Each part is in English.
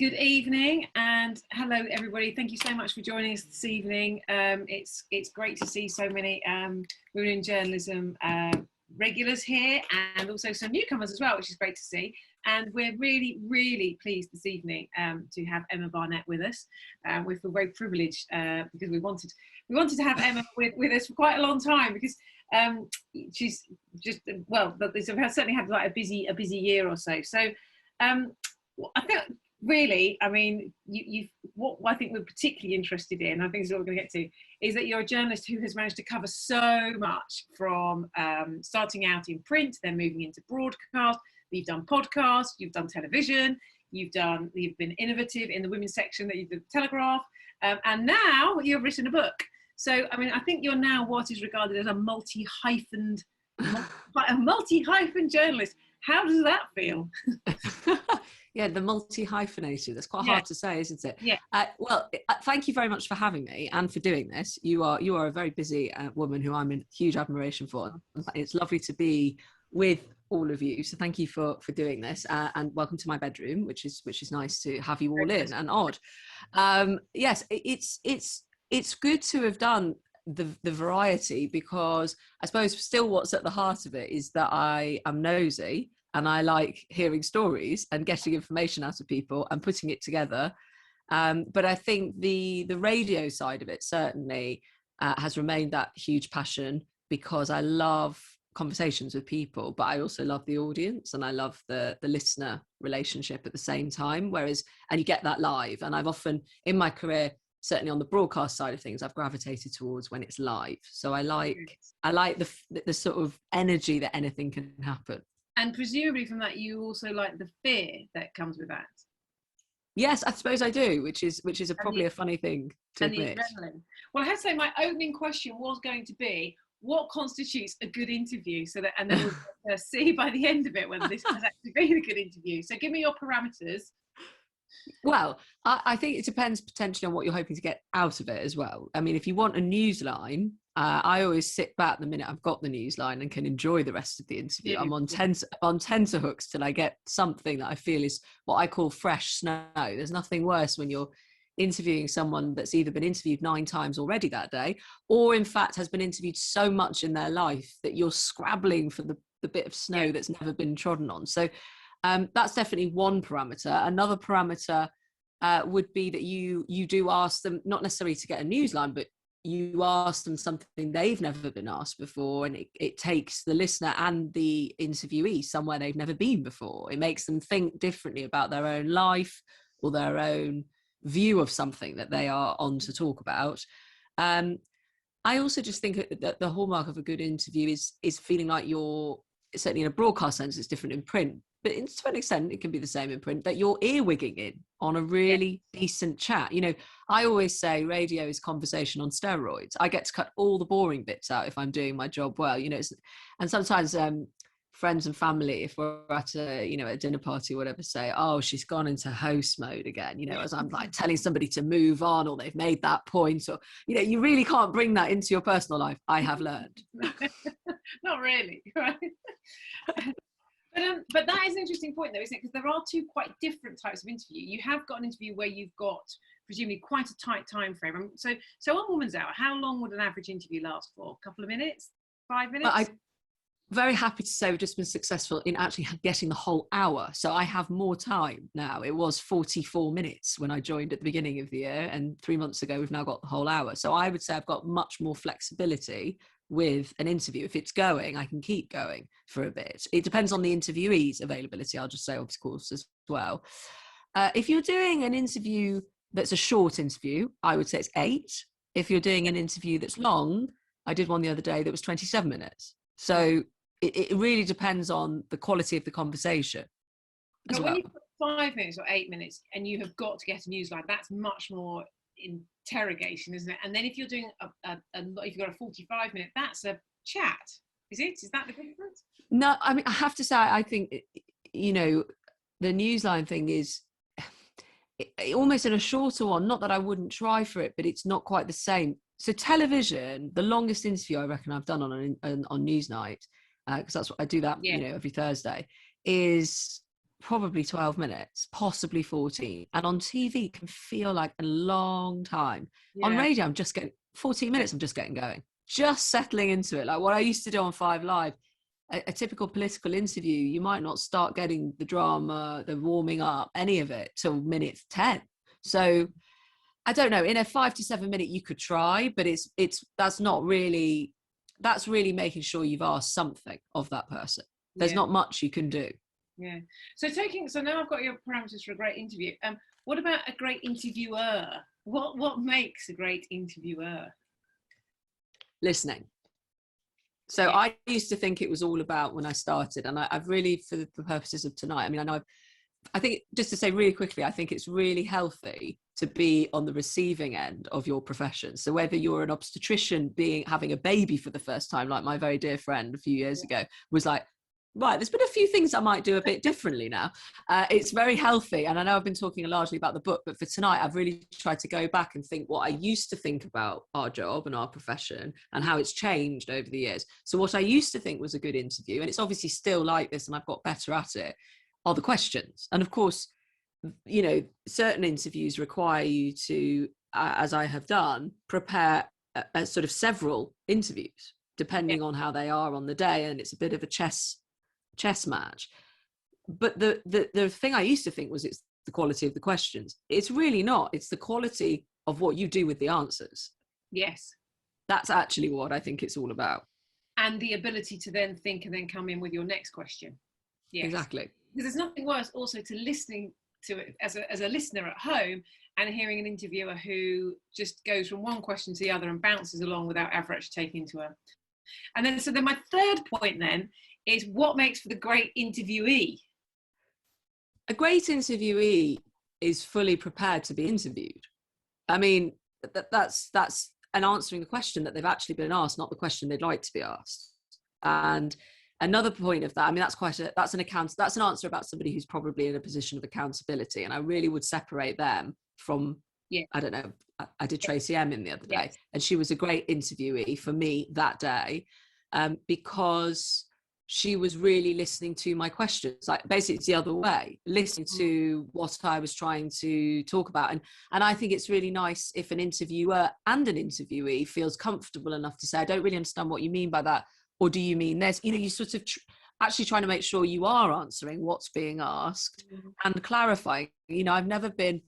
Good evening and hello everybody. Thank you so much for joining us this evening. It's great to see so many women in journalism regulars here and also some newcomers as well, which is great to see. And we're really pleased this evening to have Emma Barnett with us. We feel very privileged because we wanted to have Emma with us for quite a long time because she's just certainly had like a busy year or so. So I think. Really, I mean, what I think we're particularly interested in, I think is what we're going to get to, is that you're a journalist who has managed to cover so much from starting out in print, then moving into broadcast. You've done podcasts, you've done television, you've been innovative in the women's section that you did the Telegraph, and now you've written a book. So, I mean, I think you're now what is regarded as a multi-hyphened journalist. How does that feel? Yeah, the multi-hyphenated. That's quite hard to say, isn't it? Yeah. Thank you very much for having me and for doing this. You are a very busy woman who I'm in huge admiration for. It's lovely to be with all of you. So thank you for doing this and welcome to my bedroom, which is nice to have you all in and odd. Yes, it's good to have done the variety because I suppose still what's at the heart of it is that I am nosy. And I like hearing stories and getting information out of people and putting it together. But I think the radio side of it certainly has remained that huge passion because I love conversations with people, but I also love the audience and I love the listener relationship at the same time. And you get that live. And I've often in my career, certainly on the broadcast side of things, I've gravitated towards when it's live. So I like the sort of energy that anything can happen. And presumably from that, you also like the fear that comes with that. Yes, I suppose I do, which is probably a funny thing to admit. The adrenaline. Well, I have to say my opening question was going to be, what constitutes a good interview? And then we'll see by the end of it whether this has actually been a good interview. So give me your parameters. Well, I think it depends potentially on what you're hoping to get out of it as well. I mean, if you want a newsline, I always sit back the minute I've got the newsline and can enjoy the rest of the interview. I'm on tenterhooks till I get something that I feel is what I call fresh snow. There's nothing worse when you're interviewing someone that's either been interviewed 9 times already that day, or in fact has been interviewed so much in their life that you're scrabbling for the bit of snow that's never been trodden on. So that's definitely one parameter. Another parameter would be that you do ask them, not necessarily to get a newsline, but you ask them something they've never been asked before, and it takes the listener and the interviewee somewhere they've never been before. It makes them think differently about their own life or their own view of something that they are on to talk about. I also just think that the hallmark of a good interview is feeling like you're, certainly in a broadcast sense, it's different in print, but to an extent it can be the same in print, that you're earwigging in on a really decent chat. You know, I always say radio is conversation on steroids. I get to cut all the boring bits out if I'm doing my job well, you know. And sometimes friends and family, if we're at a dinner party or whatever, say, oh, she's gone into host mode again, you know, as I'm like telling somebody to move on, or they've made that point, or, you know, you really can't bring that into your personal life, I have learned. Not really, right? But that is an interesting point, though, isn't it? Because there are two quite different types of interview. You have got an interview where you've got presumably quite a tight time frame. So on Woman's Hour, how long would an average interview last for? A couple of minutes? 5 minutes? I'm very happy to say we've just been successful in actually getting the whole hour. So I have more time now. It was 44 minutes when I joined at the beginning of the year, and 3 months ago we've now got the whole hour. So I would say I've got much more flexibility with an interview. If it's going, I can keep going for a bit. It depends on the interviewee's availability, I'll just say, of course, as well. If you're doing an interview that's a short interview, I would say it's 8. If you're doing an interview that's long, I did one the other day that was 27 minutes. So it really depends on the quality of the conversation. But when you put 5 minutes or 8 minutes and you have got to get a newsline, that's much more interrogation, isn't it? And then if you're doing if you've got a 45-minute, that's a chat. Is that the difference? No, I mean, I have to say, I think, you know, the newsline thing is almost in a shorter one. Not that I wouldn't try for it, but it's not quite the same. So television, the longest interview I reckon I've done on Newsnight, because that's what I do that, you know, every Thursday, is probably 12 minutes, possibly 14. And on TV it can feel like a long time. On Yeah. radio, I'm just getting 14 minutes, I'm just getting going, just settling into it. Like what I used to do on Five Live, a typical political interview, you might not start getting the drama, the warming up, any of it till minute 10. So I don't know, in a 5 to 7 minute you could try, but that's really making sure you've asked something of that person. There's not much you can do. Yeah. So now I've got your parameters for a great interview. What about a great interviewer? What makes a great interviewer? Listening. So I used to think it was all about when I started, and I've really, for the purposes of tonight, I mean, I think just to say really quickly, I think it's really healthy to be on the receiving end of your profession. So whether you're an obstetrician having a baby for the first time, like my very dear friend a few years ago was like, right, there's been a few things I might do a bit differently now. It's very healthy. And I know I've been talking largely about the book, but for tonight, I've really tried to go back and think what I used to think about our job and our profession and how it's changed over the years. So what I used to think was a good interview, and it's obviously still like this, and I've got better at it, are the questions. And of course, you know, certain interviews require you to, as I have done, prepare a sort of several interviews, depending on how they are on the day. And it's a bit of a chess match. But the thing I used to think was it's the quality of the questions. It's really not. It's the quality of what you do with the answers. Yes. That's actually what I think it's all about. And the ability to then think and then come in with your next question. Yes. Exactly. Because there's nothing worse also to listening to it as a listener at home and hearing an interviewer who just goes from one question to the other and bounces along without ever actually taking into her. And then my third point then is what makes for the great interviewee? A great interviewee is fully prepared to be interviewed. I mean, that's an answering the question that they've actually been asked, not the question they'd like to be asked. And another point of that, I mean, that's an answer about somebody who's probably in a position of accountability. And I really would separate them from, I don't know, I did Tracy Emin the other day, and she was a great interviewee for me that day, because she was really listening to my questions. Like basically it's the other way, listening to what I was trying to talk about. And I think it's really nice if an interviewer and an interviewee feels comfortable enough to say, I don't really understand what you mean by that. Or do you mean this? You know, you sort of actually trying to make sure you are answering what's being asked and clarifying. You know, I've never been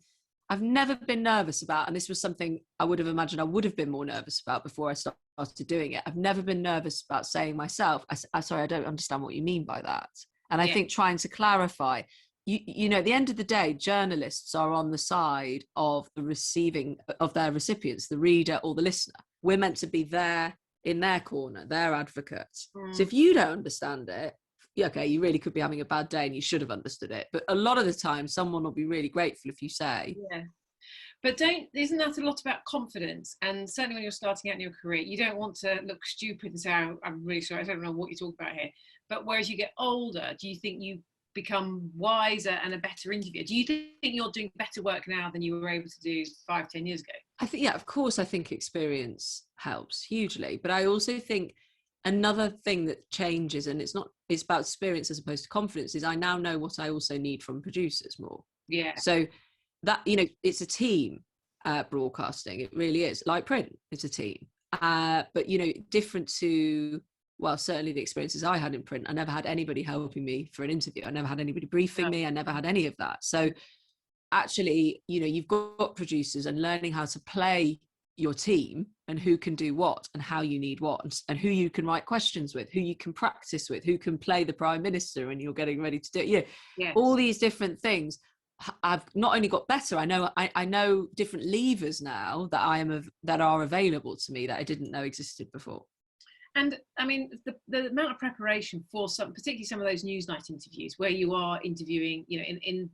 nervous about, and this was something I would have imagined I would have been more nervous about before I started doing it. I've never been nervous about saying myself, sorry, I don't understand what you mean by that. And I think trying to clarify, you know, at the end of the day, journalists are on the side of the receiving of their recipients, the reader or the listener. We're meant to be there in their corner, their advocates. So if you don't understand it, okay, you really could be having a bad day and you should have understood it. But a lot of the time, someone will be really grateful if you say. Yeah. But isn't that a lot about confidence? And certainly when you're starting out in your career, you don't want to look stupid and say, oh, I'm really sorry, I don't know what you're talking about here. But whereas you get older, do you think you become wiser and a better interviewer? Do you think you're doing better work now than you were able to do 5-10 years ago? I think, of course, I think experience helps hugely. But I also think another thing that changes, and it's about experience as opposed to confidence, is I now know what I also need from producers more. Yeah. So that, you know, it's a team, broadcasting. It really is. Like print, it's a team. But, you know, different to, well, certainly the experiences I had in print, I never had anybody helping me for an interview. I never had anybody briefing me. I never had any of that. So actually, you know, you've got producers, and learning how to play your team and who can do what and how you need what, and who you can write questions with, who you can practice with, who can play the Prime Minister and you're getting ready to do it. All these different things. I've not only got better, I know different levers now that are available to me that I didn't know existed before. And I mean, the amount of preparation for particularly some of those Newsnight interviews where you are interviewing, you know,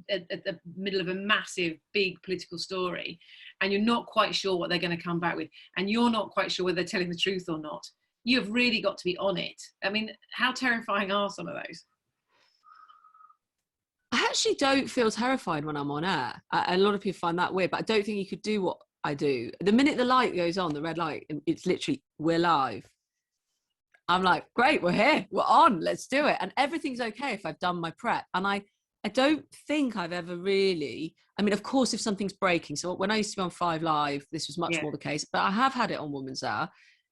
at the middle of a massive, big political story, and you're not quite sure what they're going to come back with, and you're not quite sure whether they're telling the truth or not. You have really got to be on it. I mean, how terrifying are some of those? I actually don't feel terrified when I'm on air. A lot of people find that weird, but I don't think you could do what I do. The minute the light goes on, the red light, and it's literally, we're live. I'm like, great, we're here, we're on, let's do it. And everything's okay if I've done my prep. And I don't think I've ever really, I mean, of course, if something's breaking. So when I used to be on Five Live, this was much more the case, but I have had it on Woman's Hour.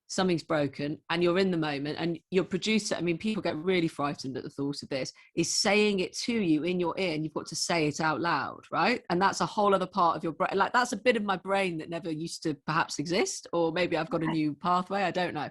Something's broken and you're in the moment, and your producer, I mean, people get really frightened at the thought of this, is saying it to you in your ear, and you've got to say it out loud, right? And that's a whole other part of your brain. Like, that's a bit of my brain that never used to perhaps exist, or maybe I've got a new pathway, I don't know.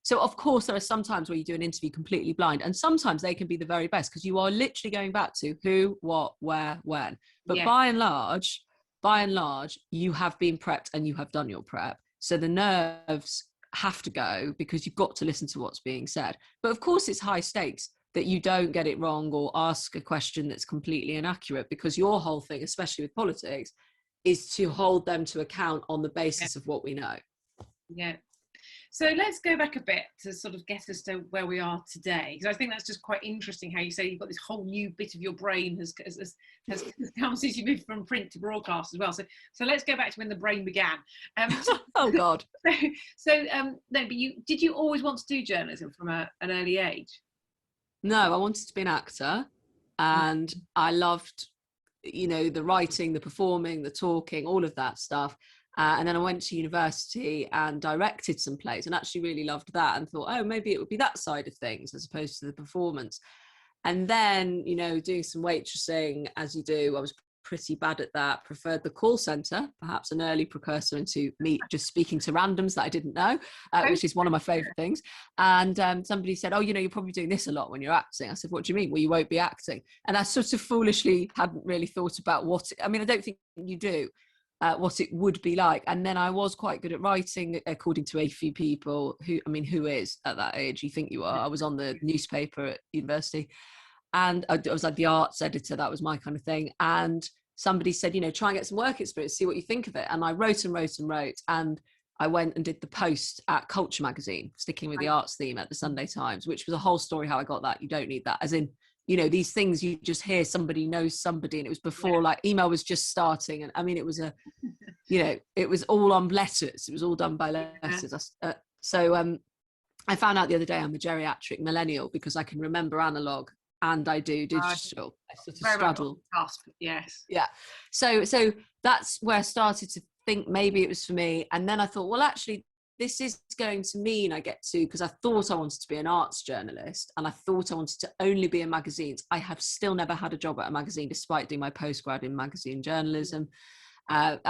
So of course there are some times where you do an interview completely blind, and sometimes they can be the very best because you are literally going back to who, what, where, when. But by and large, you have been prepped and you have done your prep. So the nerves have to go because you've got to listen to what's being said. But of course it's high stakes that you don't get it wrong or ask a question that's completely inaccurate, because your whole thing, especially with politics, is to hold them to account on the basis of what we know. Yeah. So let's go back a bit to sort of get us to where we are today, because I think that's just quite interesting how you say you've got this whole new bit of your brain has come since you moved from print to broadcast as well. So let's go back to when the brain began. Oh God. No, but did you always want to do journalism from an early age? No, I wanted to be an actor, and I loved, the writing, the performing, the talking, all of that stuff. And then I went to university and directed some plays, and actually really loved that, and thought, oh, maybe it would be that side of things as opposed to the performance. And then, doing some waitressing, as you do, I was pretty bad at that, preferred the call centre, perhaps an early precursor into me just speaking to randoms that I didn't know, which is one of my favourite things. And somebody said, oh, you're probably doing this a lot when you're acting. I said, what do you mean? Well, you won't be acting. And I sort of foolishly hadn't really thought about I don't think you do. What it would be like. And then I was quite good at writing, according to a few people who is at that age? You think you are. I was on the newspaper at university, and I was like the arts editor. That was my kind of thing. And somebody said, try and get some work experience, see what you think of it. And I wrote and wrote and wrote. And I went and did the post at Culture magazine, sticking with the arts theme at the Sunday Times, which was a whole story how I got that. You don't need that. As in, these things you just hear somebody knows somebody, and it was before like email was just starting. And I mean, it was it was all on letters. It was all done by letters. So I found out the other day I'm a geriatric millennial because I can remember analog and I do digital. I sort of straddle. Yes. Yeah. So that's where I started to think maybe it was for me. And then I thought, well, actually, this is going to mean I get to, because I thought I wanted to be an arts journalist and I thought I wanted to only be in magazines. I have still never had a job at a magazine, despite doing my postgrad in magazine journalism. I've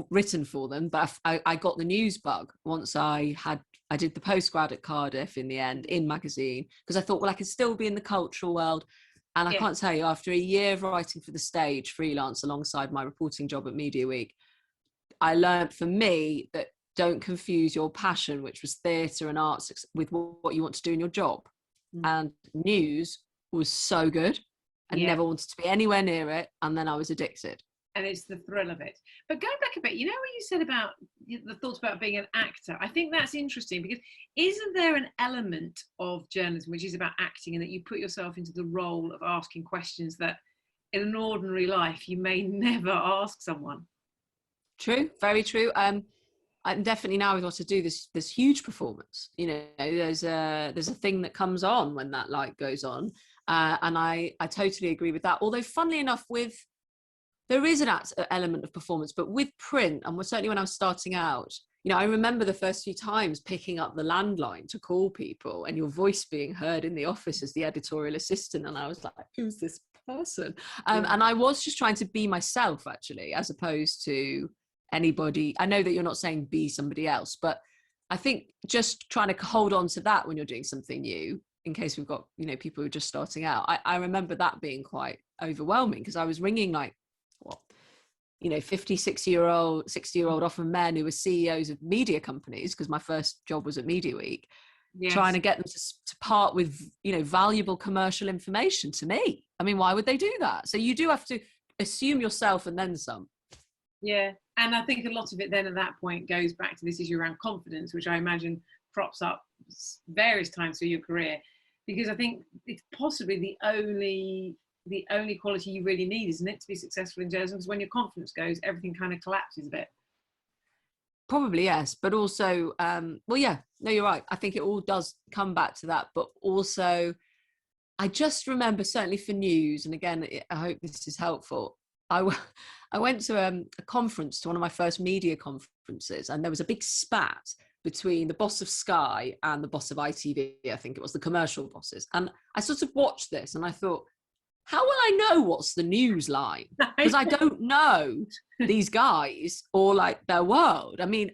written for them, but I got the news bug once I did the postgrad at Cardiff in the end, in magazine, because I thought, well, I could still be in the cultural world. And I can't tell you, after a year of writing for The Stage freelance alongside my reporting job at Media Week, I learned for me that don't confuse your passion, which was theatre and arts, with what you want to do in your job. And news was so good. I never wanted to be anywhere near it. And then I was addicted. And it's the thrill of it. But going back a bit, what you said about the thoughts about being an actor, I think that's interesting, because isn't there an element of journalism which is about acting, and that you put yourself into the role of asking questions that in an ordinary life you may never ask someone? True, very true. I'm definitely, now with what to do, this huge performance, there's a thing that comes on when that light goes on, and I totally agree with that. Although funnily enough, there is an element of performance, but with print, and certainly when I was starting out, I remember the first few times picking up the landline to call people and your voice being heard in the office as the editorial assistant, and I was like, who's this person? And I was just trying to be myself, actually, as opposed to anybody. I know that you're not saying be somebody else, but I think just trying to hold on to that when you're doing something new, in case we've got people who are just starting out. I remember that being quite overwhelming, because I was ringing 50, 60-year-old often men who were CEOs of media companies, because my first job was at Media Week, trying to get them to part with valuable commercial information to me. I mean, why would they do that? So you do have to assume yourself and then some. Yeah, and I think a lot of it then at that point goes back to this issue around confidence, which I imagine crops up various times through your career, because I think it's possibly the only quality you really need, isn't it, to be successful in journalism? Because when your confidence goes, everything kind of collapses a bit. Probably, yes, but also, you're right. I think it all does come back to that, but also I just remember, certainly for news, and again, I hope this is helpful. I went to a conference, to one of my first media conferences, and there was a big spat between the boss of Sky and the boss of ITV. I think it was the commercial bosses. And I sort of watched this and I thought, how will I know what's the news line? Because I don't know these guys or like their world. I mean,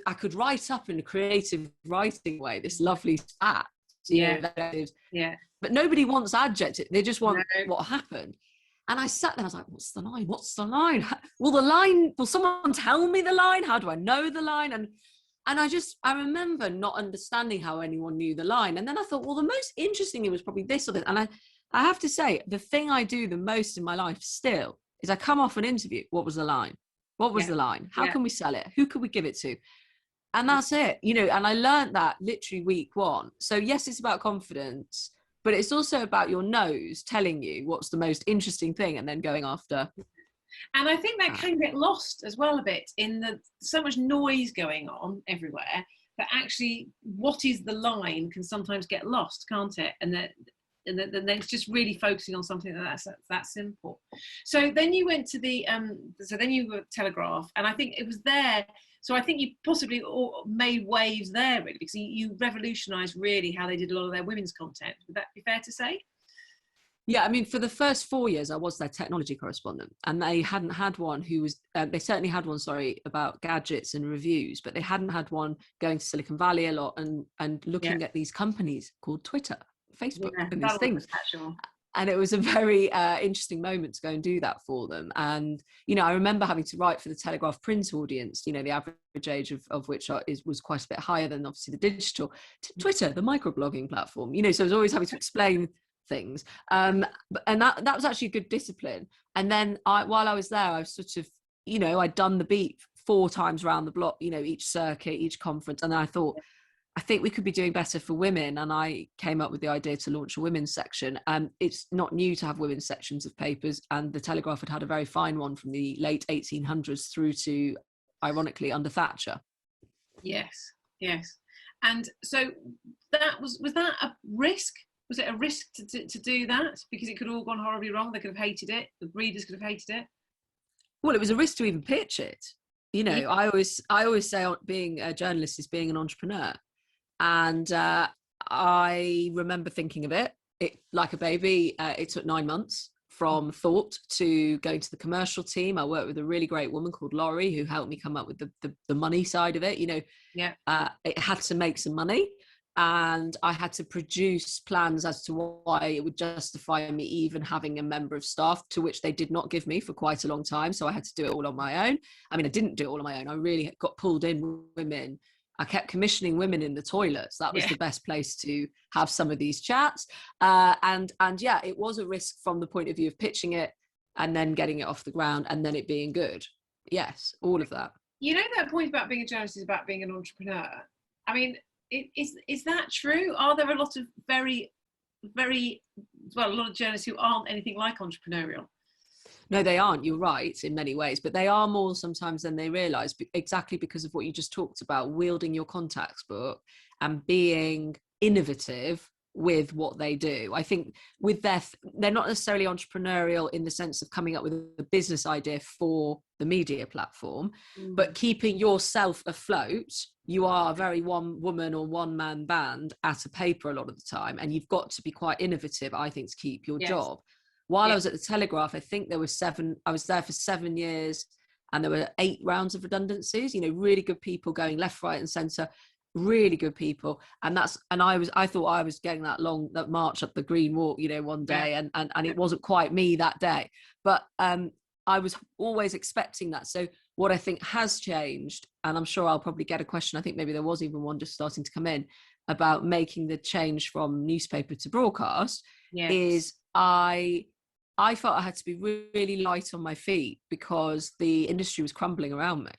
I could write up in a creative writing way this lovely stat. Yeah. But nobody wants adjective. They just want what happened. And I sat there, I was like, what's the line? What's the line? Will someone tell me the line? How do I know the line? And I remember not understanding how anyone knew the line. And then I thought, well, the most interesting thing was probably this or this. And I have to say, the thing I do the most in my life still is I come off an interview. What was the line? What was the line? How can we sell it? Who could we give it to? And that's it, and I learned that literally week one. So yes, it's about confidence, but it's also about your nose telling you what's the most interesting thing and then going after. And I think that can get lost as well a bit in so much noise going on everywhere that actually what is the line can sometimes get lost, can't it? And then it's just really focusing on something that's that simple. So then you went to then you were Telegraph, and I think it was there. So I think you possibly made waves there, really, because you revolutionised really how they did a lot of their women's content. Would that be fair to say? Yeah, I mean, for the first 4 years, I was their technology correspondent, and they hadn't had one who was, they certainly had one, about gadgets and reviews, but they hadn't had one going to Silicon Valley a lot and looking at these companies called Twitter, Facebook, and these things. And it was a very interesting moment to go and do that for them. And, I remember having to write for the Telegraph print audience, the average age of which was quite a bit higher than obviously the digital, to Twitter, the microblogging platform, so I was always having to explain things. And that was actually a good discipline. And then while I was there, I was sort of, I'd done the beat 4 times around the block, each circuit, each conference. And then I thought, I think we could be doing better for women. And I came up with the idea to launch a women's section. It's not new to have women's sections of papers. And the Telegraph had a very fine one from the late 1800s through to, ironically, under Thatcher. Yes. And so was that a risk? Was it a risk to do that? Because it could have all gone horribly wrong. They could have hated it. The readers could have hated it. Well, it was a risk to even pitch it. I always say being a journalist is being an entrepreneur. And I remember thinking of it like a baby. It took 9 months from thought to going to the commercial team. I worked with a really great woman called Laurie who helped me come up with the money side of it. It had to make some money. And I had to produce plans as to why it would justify me even having a member of staff, to which they did not give me for quite a long time. So I had to do it all on my own. I mean, I didn't do it all on my own. I really got pulled in women. I kept commissioning women in the toilets. That was the best place to have some of these chats. And yeah, it was a risk from the point of view of pitching it and then getting it off the ground and then it being good. Yes, all of that. That point about being a journalist is about being an entrepreneur. I mean, is that true? Are there a lot of a lot of journalists who aren't anything like entrepreneurial? No, they aren't. You're right in many ways, but they are more sometimes than they realise, exactly because of what you just talked about, wielding your contacts book and being innovative with what they do. I think with they're not necessarily entrepreneurial in the sense of coming up with a business idea for the media platform, but keeping yourself afloat. You are a very one woman or one man band at a paper a lot of the time, and you've got to be quite innovative, I think, to keep your job. While I was at the Telegraph, I think I was there for 7 years, and there were 8 rounds of redundancies, really good people going left, right and centre, really good people. And I thought I was getting that march up the Green Walk, one day, and it wasn't quite me that day. But I was always expecting that. So what I think has changed, and I'm sure I'll probably get a question, I think maybe there was even one just starting to come in, about making the change from newspaper to broadcast, is I felt I had to be really light on my feet because the industry was crumbling around me.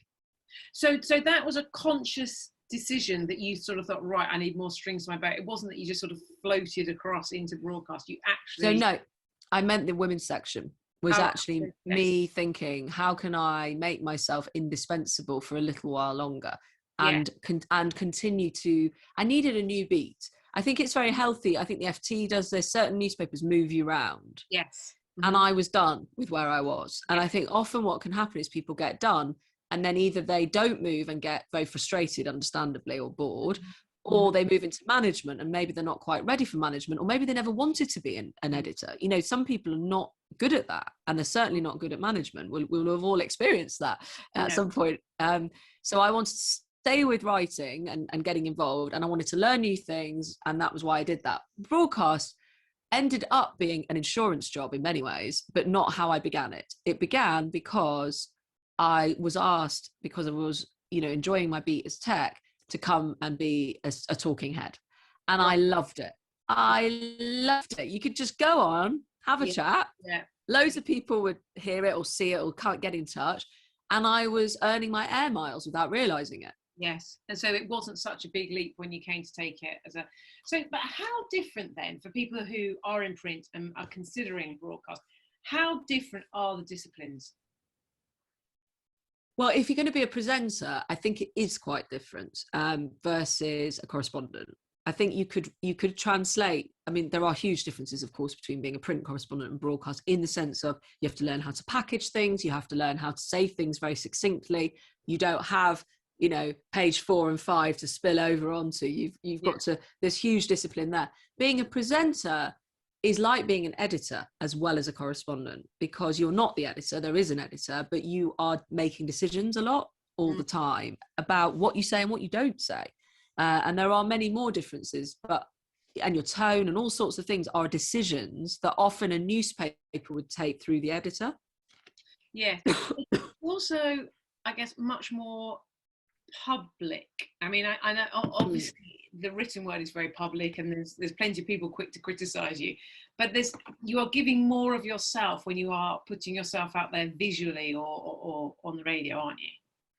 So that was a conscious decision that you sort of thought, right, I need more strings to my bow. It wasn't that you just sort of floated across into broadcast. You actually... So no, I meant the women's section was actually me thinking, how can I make myself indispensable for a little while longer and continue to... I needed a new beat. I think it's very healthy. I think the FT does this. Certain newspapers move you around. Yes. And I was done with where I was. And I think often what can happen is people get done and then either they don't move and get very frustrated, understandably, or bored, or they move into management and maybe they're not quite ready for management, or maybe they never wanted to be an editor. You know, some people are not good at that, and they're certainly not good at management. We'll have all experienced that at some point. So I wanted to stay with writing and getting involved, and I wanted to learn new things, and that was why I did that. Broadcast ended up being an insurance job in many ways, but not how I began it. It began because I was asked, because I was, you know, enjoying my beat as tech, to come and be a talking head. And I loved it. I loved it. You could just go on, have a chat. Yeah. Loads of people would hear it or see it or can't get in touch. And I was earning my air miles without realizing it. Yes. And so it wasn't such a big leap when you came to take it as a, so, but how different then for people who are in print and are considering broadcast, how different are the disciplines? Well, if you're going to be a presenter, I think it is quite different versus a correspondent. I think you could translate. I mean, there are huge differences, of course, between being a print correspondent and broadcast, in the sense of you have to learn how to package things, you have to learn how to say things very succinctly. You don't have, you know, page 4 and 5 to spill over onto. You've got to. There's huge discipline there. Being a presenter is like being an editor as well as a correspondent, because you're not the editor. There is an editor, but you are making decisions a lot all the time about what you say and what you don't say. And there are many more differences, and your tone and all sorts of things are decisions that often a newspaper would take through the editor. Yeah. Also, I guess, much more public. I mean, I know obviously the written word is very public, and there's plenty of people quick to criticize you, but you are giving more of yourself when you are putting yourself out there visually or on the radio, aren't you?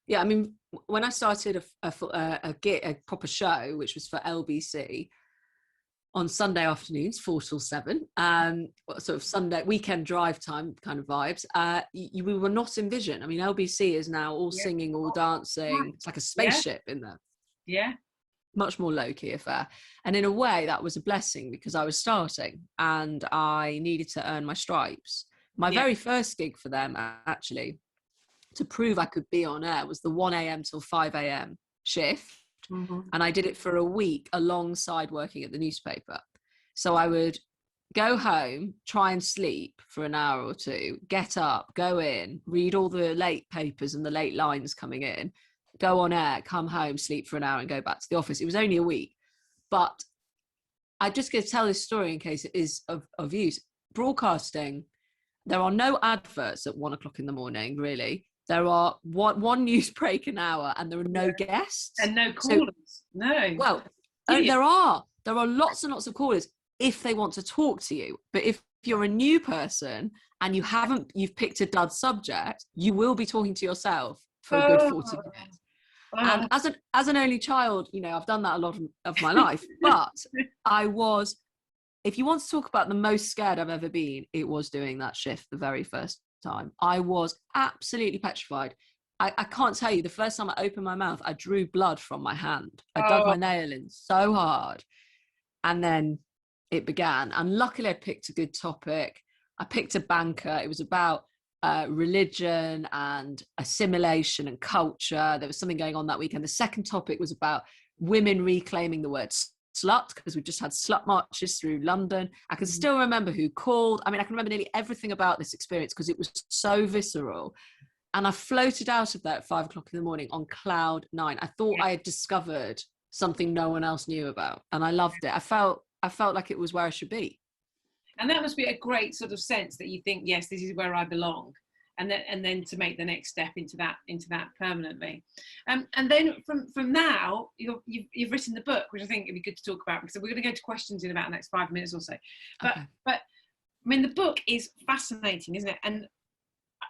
Yeah, I mean, when I started a proper show, which was for LBC on Sunday afternoons, 4 till 7, sort of Sunday weekend drive time kind of vibes, we were not in Vision. I mean, LBC is now all singing, all dancing. It's like a spaceship in there. Yeah. Much more low-key affair. And in a way, that was a blessing, because I was starting and I needed to earn my stripes. My very first gig for them, actually, to prove I could be on air, was the 1 a.m. till 5 a.m. shift. And I did it for a week alongside working at the newspaper. So I would go home, try and sleep for an hour or two, get up, go in, read all the late papers and the late lines coming in, go on air, come home, sleep for an hour and go back to the office. It was only a week. But I'm just going to tell this story in case it is of use. Broadcasting, there are no adverts at 1 o'clock in the morning, really. There are one news break an hour, and there are no guests and no callers. No. Well, there are lots and lots of callers if they want to talk to you. But if you're a new person and you've picked a dud subject, you will be talking to yourself for a good 40 minutes. And as an only child, you know, I've done that a lot of my life. But if you want to talk about the most scared I've ever been, it was doing that shift the very first time. I was absolutely petrified. I can't tell you, the first time I opened my mouth, I drew blood from my hand. I dug my nail in so hard. And then it began. And luckily I picked a good topic. I picked a banker. It was about religion and assimilation and culture. There was something going on that weekend. The second topic was about women reclaiming the word slut, because we just had slut marches through London. I can still remember who called. I mean, I can remember nearly everything about this experience because it was so visceral. And I floated out of there at 5 o'clock in the morning on cloud 9. I thought I had discovered something no one else knew about, and I loved it. I felt like it was where I should be. And that must be a great sort of sense that you think, yes, this is where I belong, and then to make the next step into that permanently. And then from now, you've written the book, which I think it'd be good to talk about, because we're going to go to questions in about the next 5 minutes or so. But I mean, the book is fascinating, isn't it? And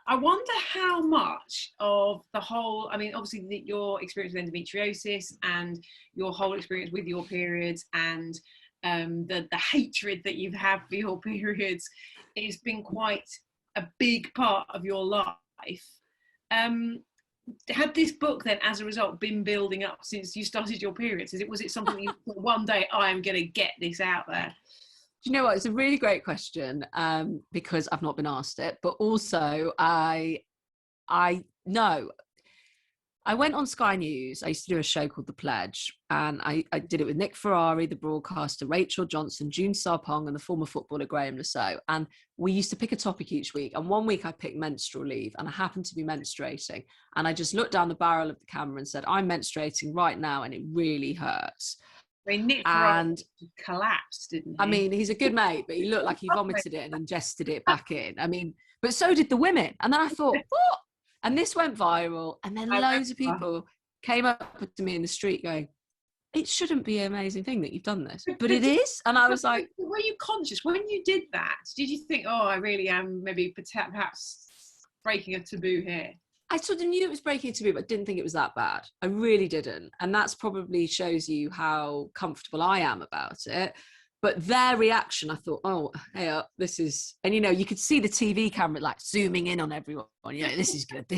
I wonder how much of the whole, I mean, obviously your experience with endometriosis and your whole experience with your periods and the hatred that you've had for your periods has been quite a big part of your life. had this book then, as a result, been building up since you started your periods? Was it something that you thought one day, I am going to get this out there? Do you know what? It's a really great question, because I've not been asked it, but also I know. I went on Sky News. I used to do a show called The Pledge, and I did it with Nick Ferrari, the broadcaster, Rachel Johnson, June Sarpong, and the former footballer Graham Lasso. And we used to pick a topic each week. And one week I picked menstrual leave, and I happened to be menstruating. And I just looked down the barrel of the camera and said, I'm menstruating right now, and it really hurts. I mean, Nick Ferrari collapsed, didn't he? I mean, he's a good mate, but he looked like he vomited it and ingested it back in. I mean, but so did the women. And then I thought, what? And this went viral, and then loads of people came up to me in the street going, it shouldn't be an amazing thing that you've done this, but it is. And I was like, were you conscious when you did that? Did you think, oh, I really am maybe perhaps breaking a taboo here? I sort of knew it was breaking a taboo, but didn't think it was that bad. I really didn't. And that's probably shows you how comfortable I am about it. But their reaction, I thought, oh, hey, this is, and you could see the TV camera like zooming in on everyone. This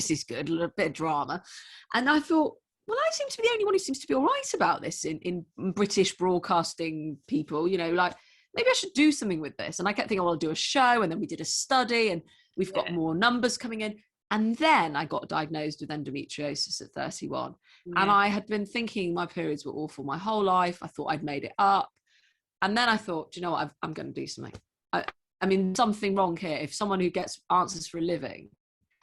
is good, a little bit of drama. And I thought, well, I seem to be the only one who seems to be all right about this in British broadcasting people, like maybe I should do something with this. And I kept thinking, oh, I'll do a show. And then we did a study and we've got more numbers coming in. And then I got diagnosed with endometriosis at 31. And I had been thinking my periods were awful my whole life. I thought I'd made it up. And then I thought, do you know what, I'm going to do something. I mean, something wrong here. If someone who gets answers for a living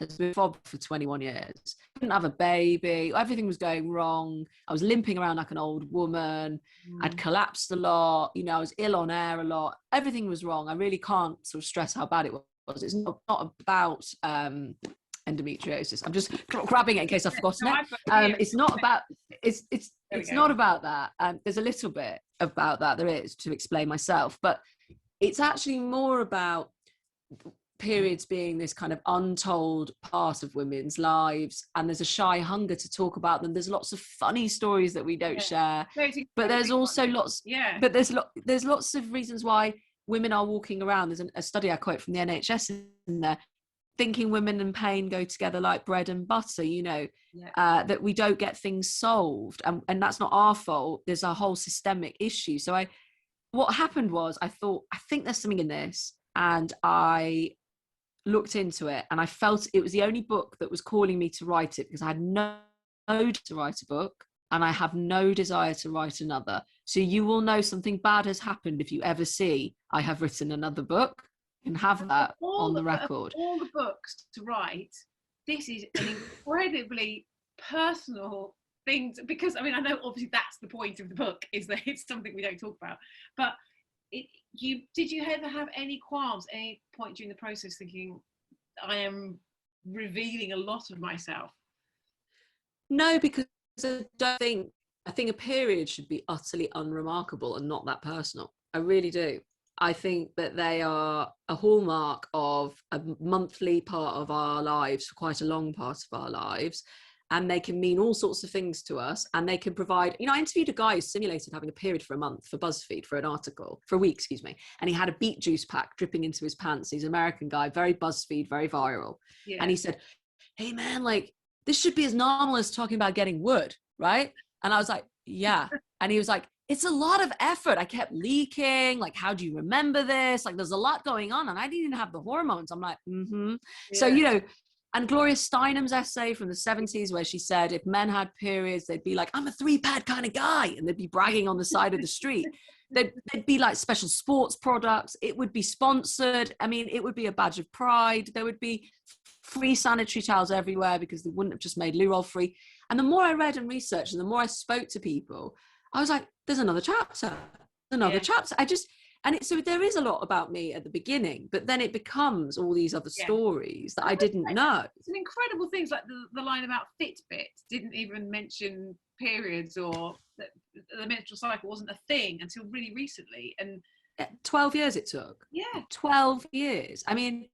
has been fobbed for 21 years, couldn't have a baby, everything was going wrong. I was limping around like an old woman. I'd collapsed a lot. I was ill on air a lot. Everything was wrong. I really can't sort of stress how bad it was. It's not about endometriosis. I'm just grabbing it in case I've forgotten it. It's not about it's not about that. There's a little bit about that, there is, to explain myself, but it's actually more about periods being this kind of untold part of women's lives, and there's a shy hunger to talk about them. There's lots of funny stories that we don't share, but there's also lots but there's lots of reasons why women are walking around. There's a study I quote from the NHS in there, thinking women and pain go together like bread and butter, that we don't get things solved. And that's not our fault. There's a whole systemic issue. So what happened was I thought, I think there's something in this. And I looked into it, and I felt it was the only book that was calling me to write it, because I had no to write a book, and I have no desire to write another. So you will know something bad has happened if you ever see I have written another book. Can have that on the record. All the books to write, this is an incredibly personal thing because I mean, I know obviously that's the point of the book, is that it's something we don't talk about, but did you ever have any qualms any point during the process thinking, I am revealing a lot of myself? No, because I think a period should be utterly unremarkable and not that personal. I really do. I think that they are a hallmark of a monthly part of our lives, for quite a long part of our lives. And they can mean all sorts of things to us. And they can provide, I interviewed a guy who simulated having a period for a month for BuzzFeed, for a week, And he had a beet juice pack dripping into his pants. He's an American guy, very BuzzFeed, very viral. Yeah. And he said, hey man, like this should be as normal as talking about getting wood, right? And I was like, yeah. And he was like, it's a lot of effort. I kept leaking. Like, how do you remember this? Like, there's a lot going on. And I didn't even have the hormones. I'm like, Yeah. So, and Gloria Steinem's essay from the 70s, where she said, if men had periods, they'd be like, I'm a 3-pad kind of guy. And they'd be bragging on the side of the street. They'd be like special sports products. It would be sponsored. I mean, it would be a badge of pride. There would be free sanitary towels everywhere because they wouldn't have just made loo roll free. And the more I read and researched and the more I spoke to people, I was like, there's another chapter. So there is a lot about me at the beginning, but then it becomes all these other stories that I didn't know. It's an incredible things, like the line about Fitbit didn't even mention periods, or the menstrual cycle wasn't a thing until really recently. And 12 years it took. Yeah. 12 years. I mean,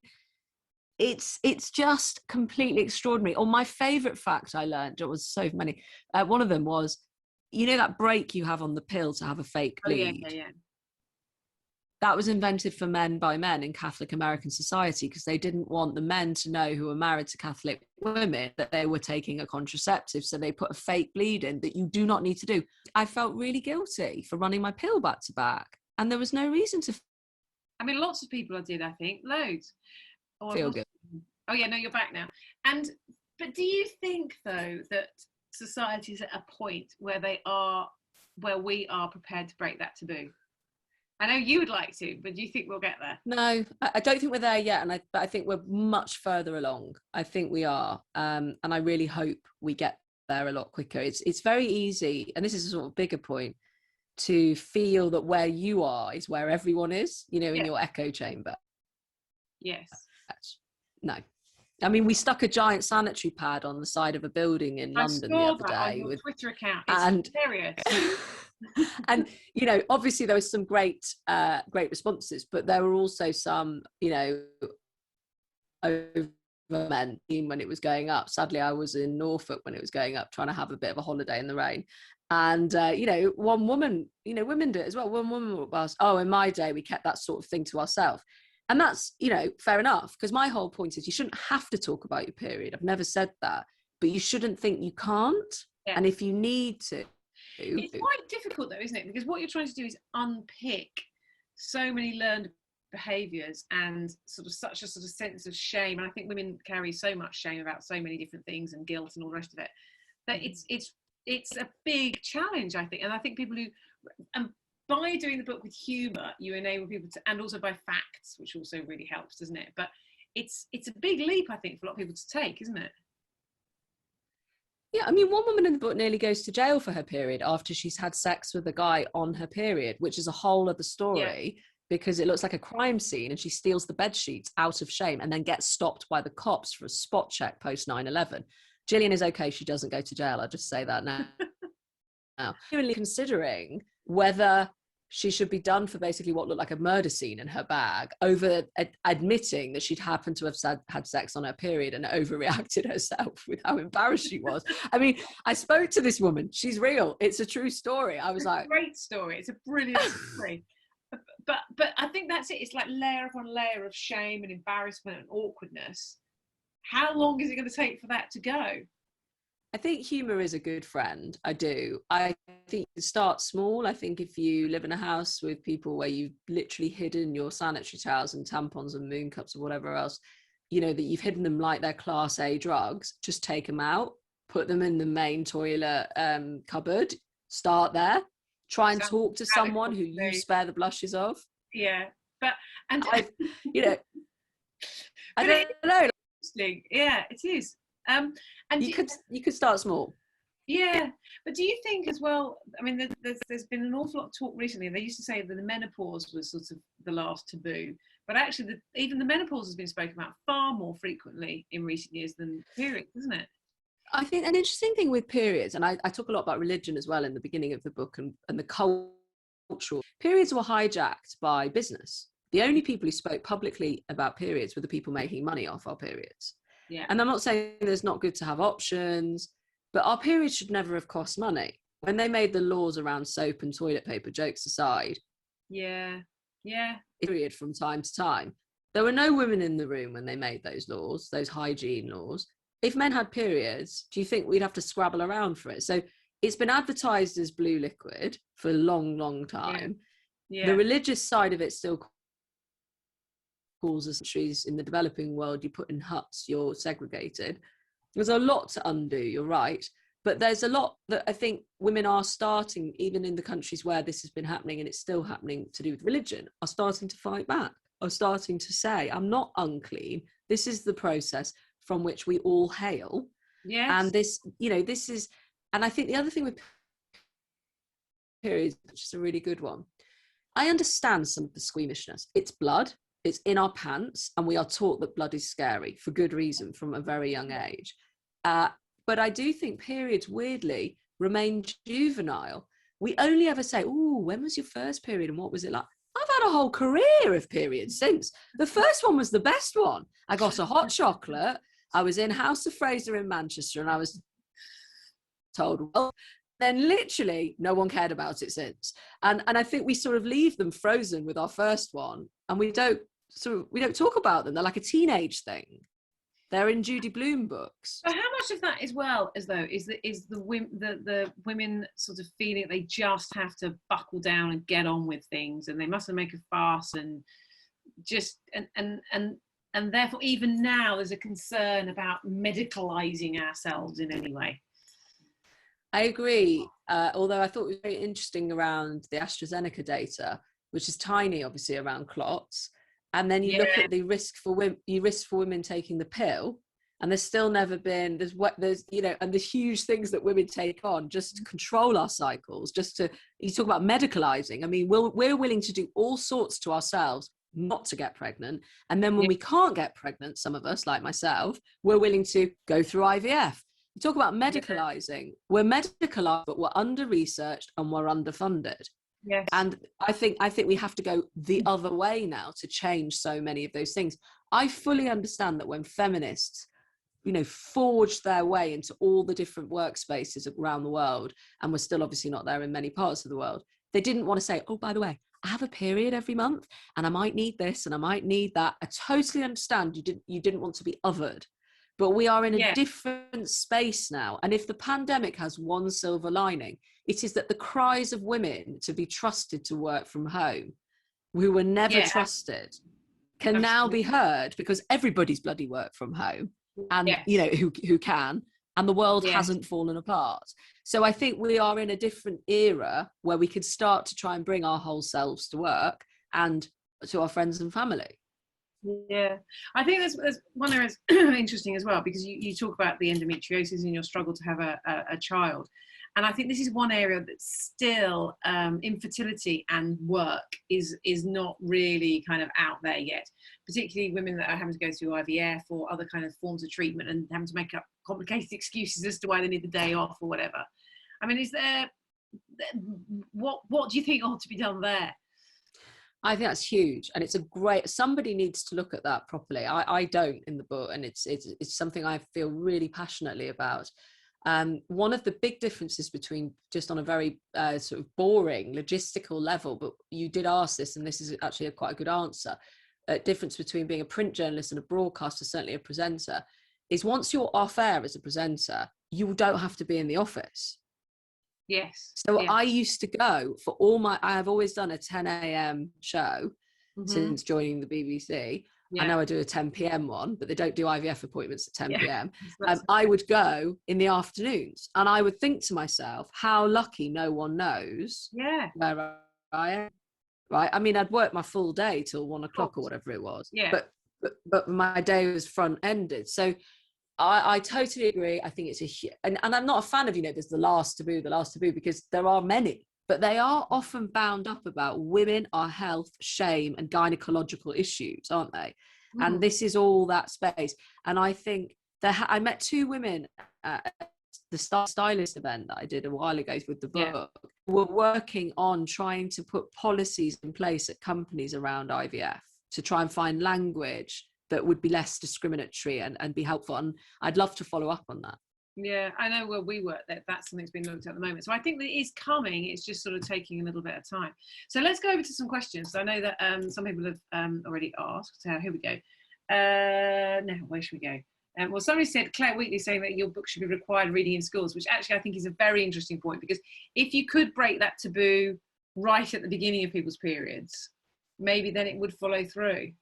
it's just completely extraordinary. Or my favorite fact I learned, it was so many. One of them was, that break you have on the pill to have a fake bleed. Yeah. that was invented for men by men in Catholic American society, because they didn't want the men to know who were married to Catholic women that they were taking a contraceptive. So they put a fake bleed in that you do not need to do. I felt really guilty for running my pill back to back. And there was no reason to I mean, lots of people did, I think, loads. feel good. Oh yeah, no, you're back now. But do you think though that society's at a point where we are prepared to break that taboo? I know you would like to, but do you think we'll get there? No, I don't think we're there yet, but I think we're much further along. I think we are, and I really hope we get there a lot quicker. It's very easy, and this is a sort of bigger point, to feel that where you are is where everyone is, in your echo chamber. Yes. No. I mean, we stuck a giant sanitary pad on the side of a building in London the other day on your Twitter account. It's and hilarious. and obviously there was some great responses, but there were also some over men when it was going up. Sadly, I was in Norfolk when it was going up, trying to have a bit of a holiday in the rain, and one woman, women do it as well. One woman was, in my day we kept that sort of thing to ourselves. And that's, fair enough, because my whole point is you shouldn't have to talk about your period. I've never said that, but you shouldn't think you can't. Yeah. And if you need to. It's quite difficult though, isn't it? Because what you're trying to do is unpick so many learned behaviours and such a sense of shame. And I think women carry so much shame about so many different things and guilt and all the rest of it, that it's a big challenge, I think. And I think people who, by doing the book with humour, you enable people to, and also by facts, which also really helps, doesn't it? But it's a big leap, I think, for a lot of people to take, isn't it? Yeah, I mean, one woman in the book nearly goes to jail for her period after she's had sex with a guy on her period, which is a whole other story, because it looks like a crime scene, and she steals the bed sheets out of shame and then gets stopped by the cops for a spot check post 9/11. Gillian is okay, she doesn't go to jail, I'll just say that now. Really considering whether she should be done for basically what looked like a murder scene in her bag over admitting that she'd happened to have had sex on her period and overreacted herself with how embarrassed she was. I mean, I spoke to this woman. She's real. It's a true story. I was like, a great story. It's a brilliant story. But I think that's it. It's like layer upon layer of shame and embarrassment and awkwardness. How long is it going to take for that to go? I think humour is a good friend. I do. I think you start small. I think if you live in a house with people where you've literally hidden your sanitary towels and tampons and moon cups or whatever else, that you've hidden them like they're class A drugs, just take them out, put them in the main toilet cupboard, start there, try and talk to someone who you spare the blushes of. Yeah. I don't know. Yeah, it is. And you could start small. Yeah, but do you think as well, I mean, there's been an awful lot of talk recently. They used to say that the menopause was sort of the last taboo, but actually even the menopause has been spoken about far more frequently in recent years than periods, isn't it? I think an interesting thing with periods, and I talk a lot about religion as well in the beginning of the book, and the cultural periods were hijacked by business. The only people who spoke publicly about periods were the people making money off our periods. Yeah. And I'm not saying there's not good to have options, but our periods should never have cost money. When they made the laws around soap and toilet paper, jokes aside, period from time to time, there were no women in the room when they made those laws, those hygiene laws. If men had periods, do you think we'd have to scrabble around for it? So it's been advertised as blue liquid for a long, long time. Yeah. The religious side of it still calls us countries in the developing world, you put in huts, you're segregated. There's a lot to undo, you're right. But there's a lot that I think women are starting, even in the countries where this has been happening and it's still happening to do with religion, are starting to fight back, are starting to say, I'm not unclean. This is the process from which we all hail. Yes. And this is, and I think the other thing with periods, which is a really good one, I understand some of the squeamishness. It's blood. It's in our pants, and we are taught that blood is scary for good reason from a very young age. But I do think periods, weirdly, remain juvenile. We only ever say, "Oh, when was your first period and what was it like?" I've had a whole career of periods since. The first one was the best one. I got a hot chocolate. I was in House of Fraser in Manchester, and I was told, well, then literally no one cared about it since. And I think we sort of leave them frozen with our first one, and we don't talk about them. They're like a teenage thing. They're in Judy Blume books. But how much of that as well as though is the women sort of feeling they just have to buckle down and get on with things, and they mustn't make a fuss, and just and therefore even now there's a concern about medicalizing ourselves in any way. I agree. Although I thought it was very interesting around the AstraZeneca data, which is tiny, obviously, around clots. And then you look at the risk for women taking the pill, and there's still never been, there's and the huge things that women take on just to control our cycles, you talk about medicalizing. I mean, we're willing to do all sorts to ourselves not to get pregnant. And then when we can't get pregnant, some of us, like myself, we're willing to go through IVF. You talk about medicalizing. We're medicalized, but we're under-researched and we're underfunded. Yes. And I think we have to go the other way now to change so many of those things. I fully understand that when feminists, forged their way into all the different workspaces around the world, and we're still obviously not there in many parts of the world, they didn't want to say, oh, by the way, I have a period every month and I might need this and I might need that. I totally understand you didn't want to be othered. But we are in a different space now. And if the pandemic has one silver lining, it is that the cries of women to be trusted to work from home, who were never trusted, can now be heard because everybody's bloody work from home, and who can, and the world hasn't fallen apart. So I think we are in a different era where we could start to try and bring our whole selves to work and to our friends and family. Yeah, I think there's one area that's interesting as well, because you talk about the endometriosis and your struggle to have a child, and I think this is one area that still infertility and work is not really kind of out there yet, particularly women that are having to go through IVF or other kind of forms of treatment and having to make up complicated excuses as to why they need the day off or whatever. I mean, is there what do you think ought to be done there? I think that's huge, and somebody needs to look at that properly. I don't in the book, and it's something I feel really passionately about. One of the big differences between, just on a very sort of boring logistical level, but you did ask this, and this is actually quite a good answer, difference between being a print journalist and a broadcaster, certainly a presenter, is once you're off air as a presenter, you don't have to be in the office. Yes. So I used to go for I have always done a 10 a.m. show since joining the BBC. I know I do a 10 p.m. one, but they don't do IVF appointments at 10 p.m. I would go in the afternoons, and I would think to myself, how lucky no one knows where I am. Right? I mean, I'd work my full day till 1 o'clock or whatever it was. Yeah. But my day was front ended. So I totally agree. I think it's and I'm not a fan of, there's the last taboo, because there are many, but they are often bound up about women, our health, shame, and gynecological issues, aren't they? And this is all that space. And I think I met two women at the stylist event that I did a while ago with the book. We're working on trying to put policies in place at companies around IVF to try and find language that would be less discriminatory and be helpful. And I'd love to follow up on that. Yeah, I know where we work, that's something that's being looked at the moment. So I think that it is coming. It's just sort of taking a little bit of time. So let's go over to some questions. I know that some people have already asked. So here we go. Now, where should we go? Well, somebody said, Claire Wheatley, saying that your book should be required reading in schools, which actually I think is a very interesting point, because if you could break that taboo right at the beginning of people's periods, maybe then it would follow through.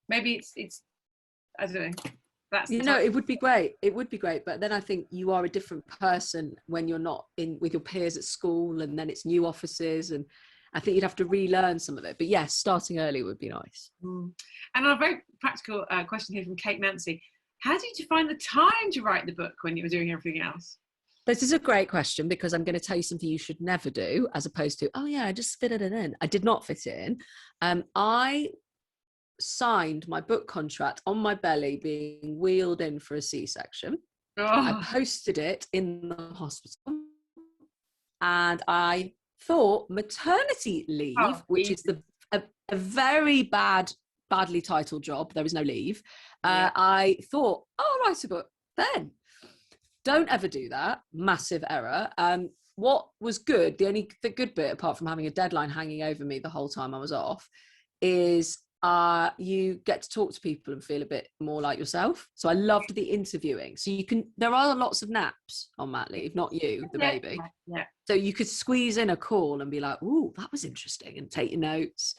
Maybe it's I don't know. That's it would be great. It would be great. But then I think you are a different person when you're not in with your peers at school, and then it's new offices, and I think you'd have to relearn some of it. But yes, starting early would be nice. And on a very practical question here from Kate Nancy, how did you find the time to write the book when you were doing everything else? This is a great question, because I'm going to tell you something you should never do, as opposed to, oh yeah, I just fitted it in. I did not fit it in. I signed my book contract on my belly being wheeled in for a C-section. I posted it in the hospital, and I thought maternity leave, which is a very badly titled job, there is no leave. I thought, oh, I'll write a book then. Don't ever do that. Massive error. what was good, the good bit, apart from having a deadline hanging over me the whole time I was off, is you get to talk to people and feel a bit more like yourself. So I loved the interviewing. So there are lots of naps on mat leave, not you, the baby. Yeah. So you could squeeze in a call and be like, "Ooh, that was interesting," and take your notes.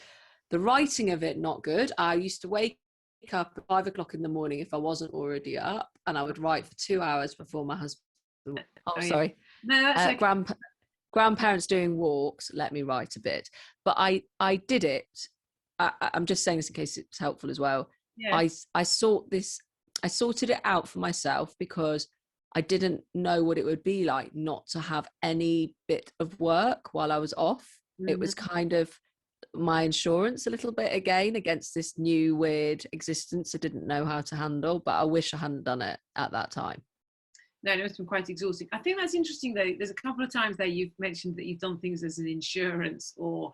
The writing of it, not good. I used to wake up at 5 o'clock in the morning if I wasn't already up, and I would write for 2 hours before my husband. Sorry. No, that's okay. Grandparents doing walks let me write a bit, but I did it. I'm just saying this in case it's helpful as well. Yeah. I sorted it out for myself because I didn't know what it would be like not to have any bit of work while I was off. Mm-hmm. It was kind of my insurance a little bit again against this new weird existence I didn't know how to handle, but I wish I hadn't done it at that time. No, it must have been quite exhausting. I think that's interesting though. There's a couple of times there you've mentioned that you've done things as an insurance, or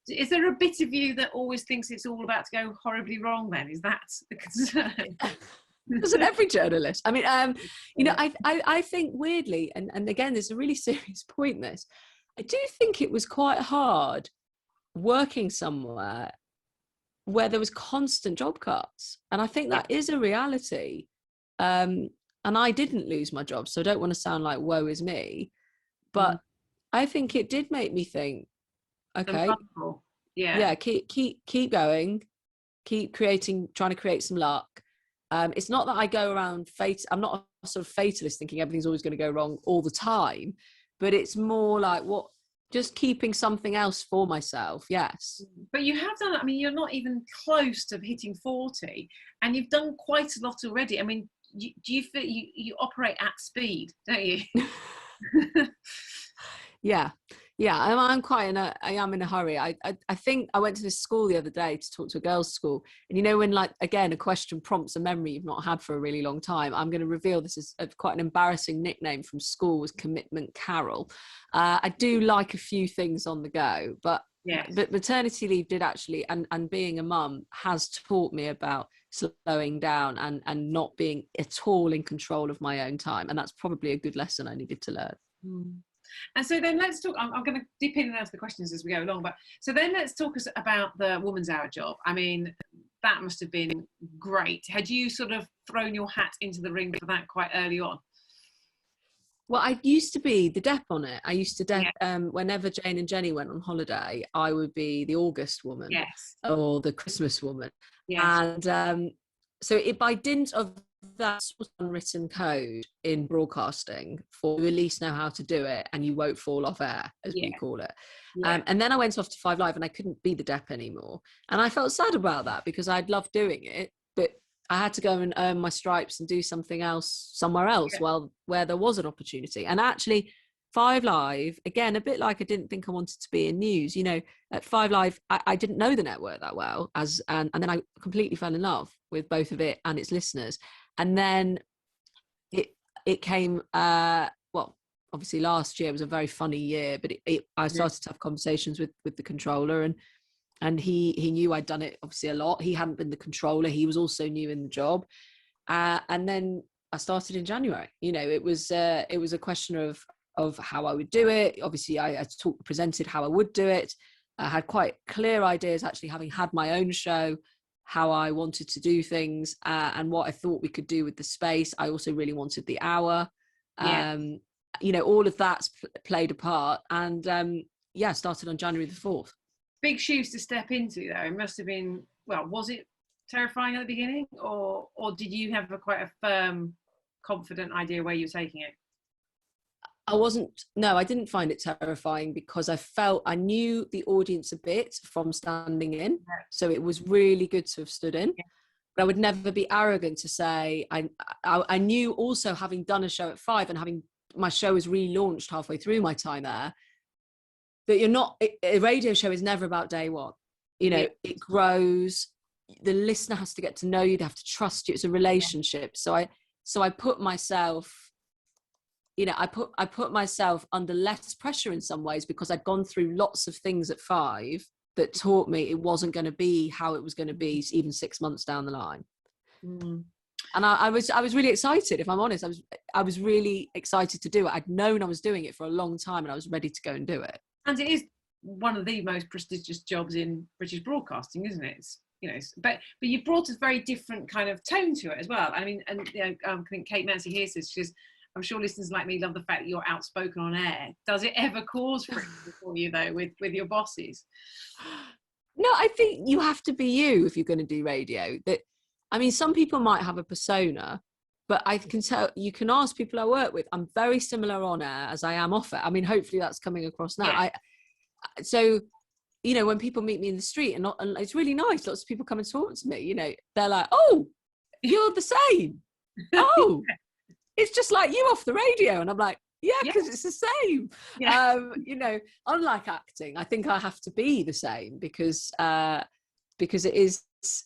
is there a bit of you that always thinks it's all about to go horribly wrong then? Is that the concern? Doesn't every journalist? I mean, you know, I think weirdly, and again, there's a really serious point in this. I do think it was quite hard working somewhere where there was constant job cuts. And I think that is a reality. And I didn't lose my job, so I don't want to sound like woe is me. But I think it did make me think, okay, yeah, keep going, keep creating, trying to create some luck. It's not that I go around I'm not a sort of fatalist thinking everything's always going to go wrong all the time, but it's more like just keeping something else for myself. Yes. But you have done, I mean, you're not even close to hitting 40 and you've done quite a lot already. I mean, do you feel you operate at speed, don't you? Yeah, I am in a hurry. I think I went to this school the other day to talk to a girls' school, and you know when, like, again, a question prompts a memory you've not had for a really long time. I'm going to reveal this is quite an embarrassing nickname from school, was Commitment Carol. I do like a few things on the go, but maternity leave did actually, and being a mum has taught me about slowing down and not being at all in control of my own time, and that's probably a good lesson I needed to learn. And so then let's talk, I'm going to dip in and answer the questions as we go along, but so then let's talk about the Woman's Hour job. I mean, that must have been great. Had you sort of thrown your hat into the ring for that quite early on? Well, I used to be the dep on it. I used to whenever Jane and Jenny went on holiday, I would be the August woman, or the Christmas woman. And so by dint of that unwritten code in broadcasting, for you at least know how to do it and you won't fall off air, as we call it. And then I went off to 5 Live and I couldn't be the dep anymore. And I felt sad about that because I'd loved doing it, but I had to go and earn my stripes and do something else somewhere else where there was an opportunity. And actually 5 Live, again, a bit like I didn't think I wanted to be in news, you know, at 5 Live, I didn't know the network that well, and then I completely fell in love with both of it and its listeners. And then it came, well, obviously last year was a very funny year, but I started to have conversations with the controller, and he knew I'd done it obviously a lot. He hadn't been the controller. He was also new in the job. And then I started in January. You know, it was a question of how I would do it. Obviously I presented how I would do it. I had quite clear ideas, actually, having had my own show, how I wanted to do things, and what I thought we could do with the space. I also really wanted the hour. You know, all of that's played a part. And started on January the 4th. Big shoes to step into, though. It must have been, well, was it terrifying at the beginning, or did you have quite a firm, confident idea where you're taking it? I didn't find it terrifying because I knew the audience a bit from standing in. So it was really good to have stood in. But I would never be arrogant to say, I knew also, having done a show at 5 and having my show was relaunched halfway through my time there, that a radio show is never about day one. You know, it grows. The listener has to get to know you. They have to trust you. It's a relationship. So I put myself, you know, I put myself under less pressure in some ways because I'd gone through lots of things at 5 that taught me it wasn't going to be how it was going to be even 6 months down the line. And I was really excited, if I'm honest. I was really excited to do it. I'd known I was doing it for a long time and I was ready to go and do it. And it is one of the most prestigious jobs in British broadcasting, isn't it? It's, you know, but you brought a very different kind of tone to it as well. I mean, and you know, I think Kate Mancy here says, she says, I'm sure listeners like me love the fact that you're outspoken on air. Does it ever cause friction for you though with your bosses? No, I think you have to be you if you're going to do radio. That, I mean, some people might have a persona, but I can tell, you can ask people I work with, I'm very similar on air as I am off air. I mean, hopefully that's coming across now. Yeah. So, you know, when people meet me in the street, and it's really nice, lots of people come and talk to me, you know, they're like, oh, you're the same. Oh, it's just like you off the radio. And I'm like, yeah, because it's the same. Yeah. You know, unlike acting, I think I have to be the same because it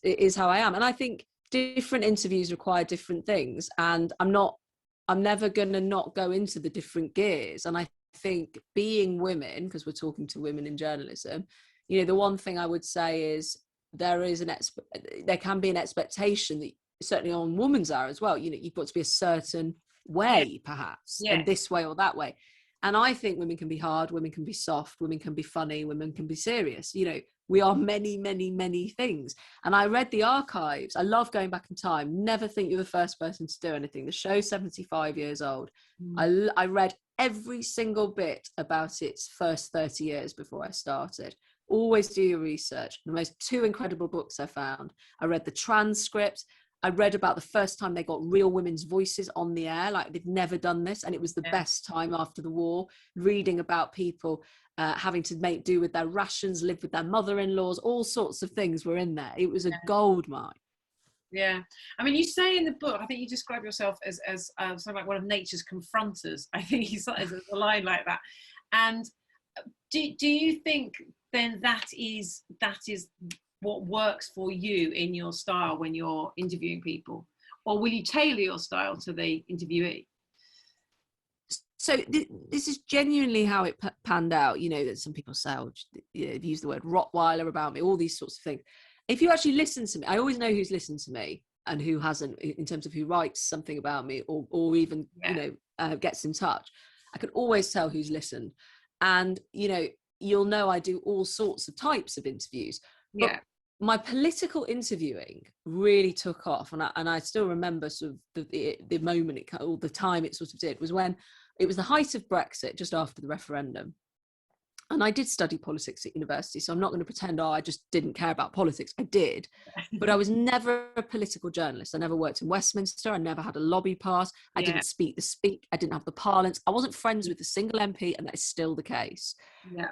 is how I am. And I think different interviews require different things. And I'm never going to not go into the different gears. And I think being women, because we're talking to women in journalism, you know, the one thing I would say is there can be an expectation that certainly on Women's Hour as well, you know, you've got to be a certain way, perhaps, and this way or that way. And I think women can be hard, women can be soft, women can be funny, women can be serious. You know, we are many, many, many things. And I read the archives. I love going back in time. Never think you're the first person to do anything. The show's 75 years old. I read every single bit about its first 30 years before I started. Always do your research. The most two incredible books I found. I read the transcript. I read about the first time they got real women's voices on the air, like they'd never done this. And it was the best time after the war, reading about people having to make do with their rations, live with their mother-in-laws, all sorts of things were in there. It was a gold mine. Yeah. I mean, you say in the book, I think you describe yourself as something like one of nature's confronters. I think you said a line like that. And do you think then that is what works for you in your style when you're interviewing people, or will you tailor your style to the interviewee? So this is genuinely how it panned out. You know, that some people say, oh, you've used the word Rottweiler about me, all these sorts of things. If you actually listen to me, I always know who's listened to me and who hasn't, in terms of who writes something about me or even, you know, gets in touch. I can always tell who's listened. And, you know, you'll know I do all sorts of types of interviews. But my political interviewing really took off, and I still remember sort of the moment or the time it sort of did was when it was the height of Brexit, just after the referendum. And I did study politics at university, so I'm not going to pretend, I just didn't care about politics. I did, but I was never a political journalist. I never worked in Westminster. I never had a lobby pass. I didn't speak the speak. I didn't have the parlance. I wasn't friends with a single MP, and that is still the case.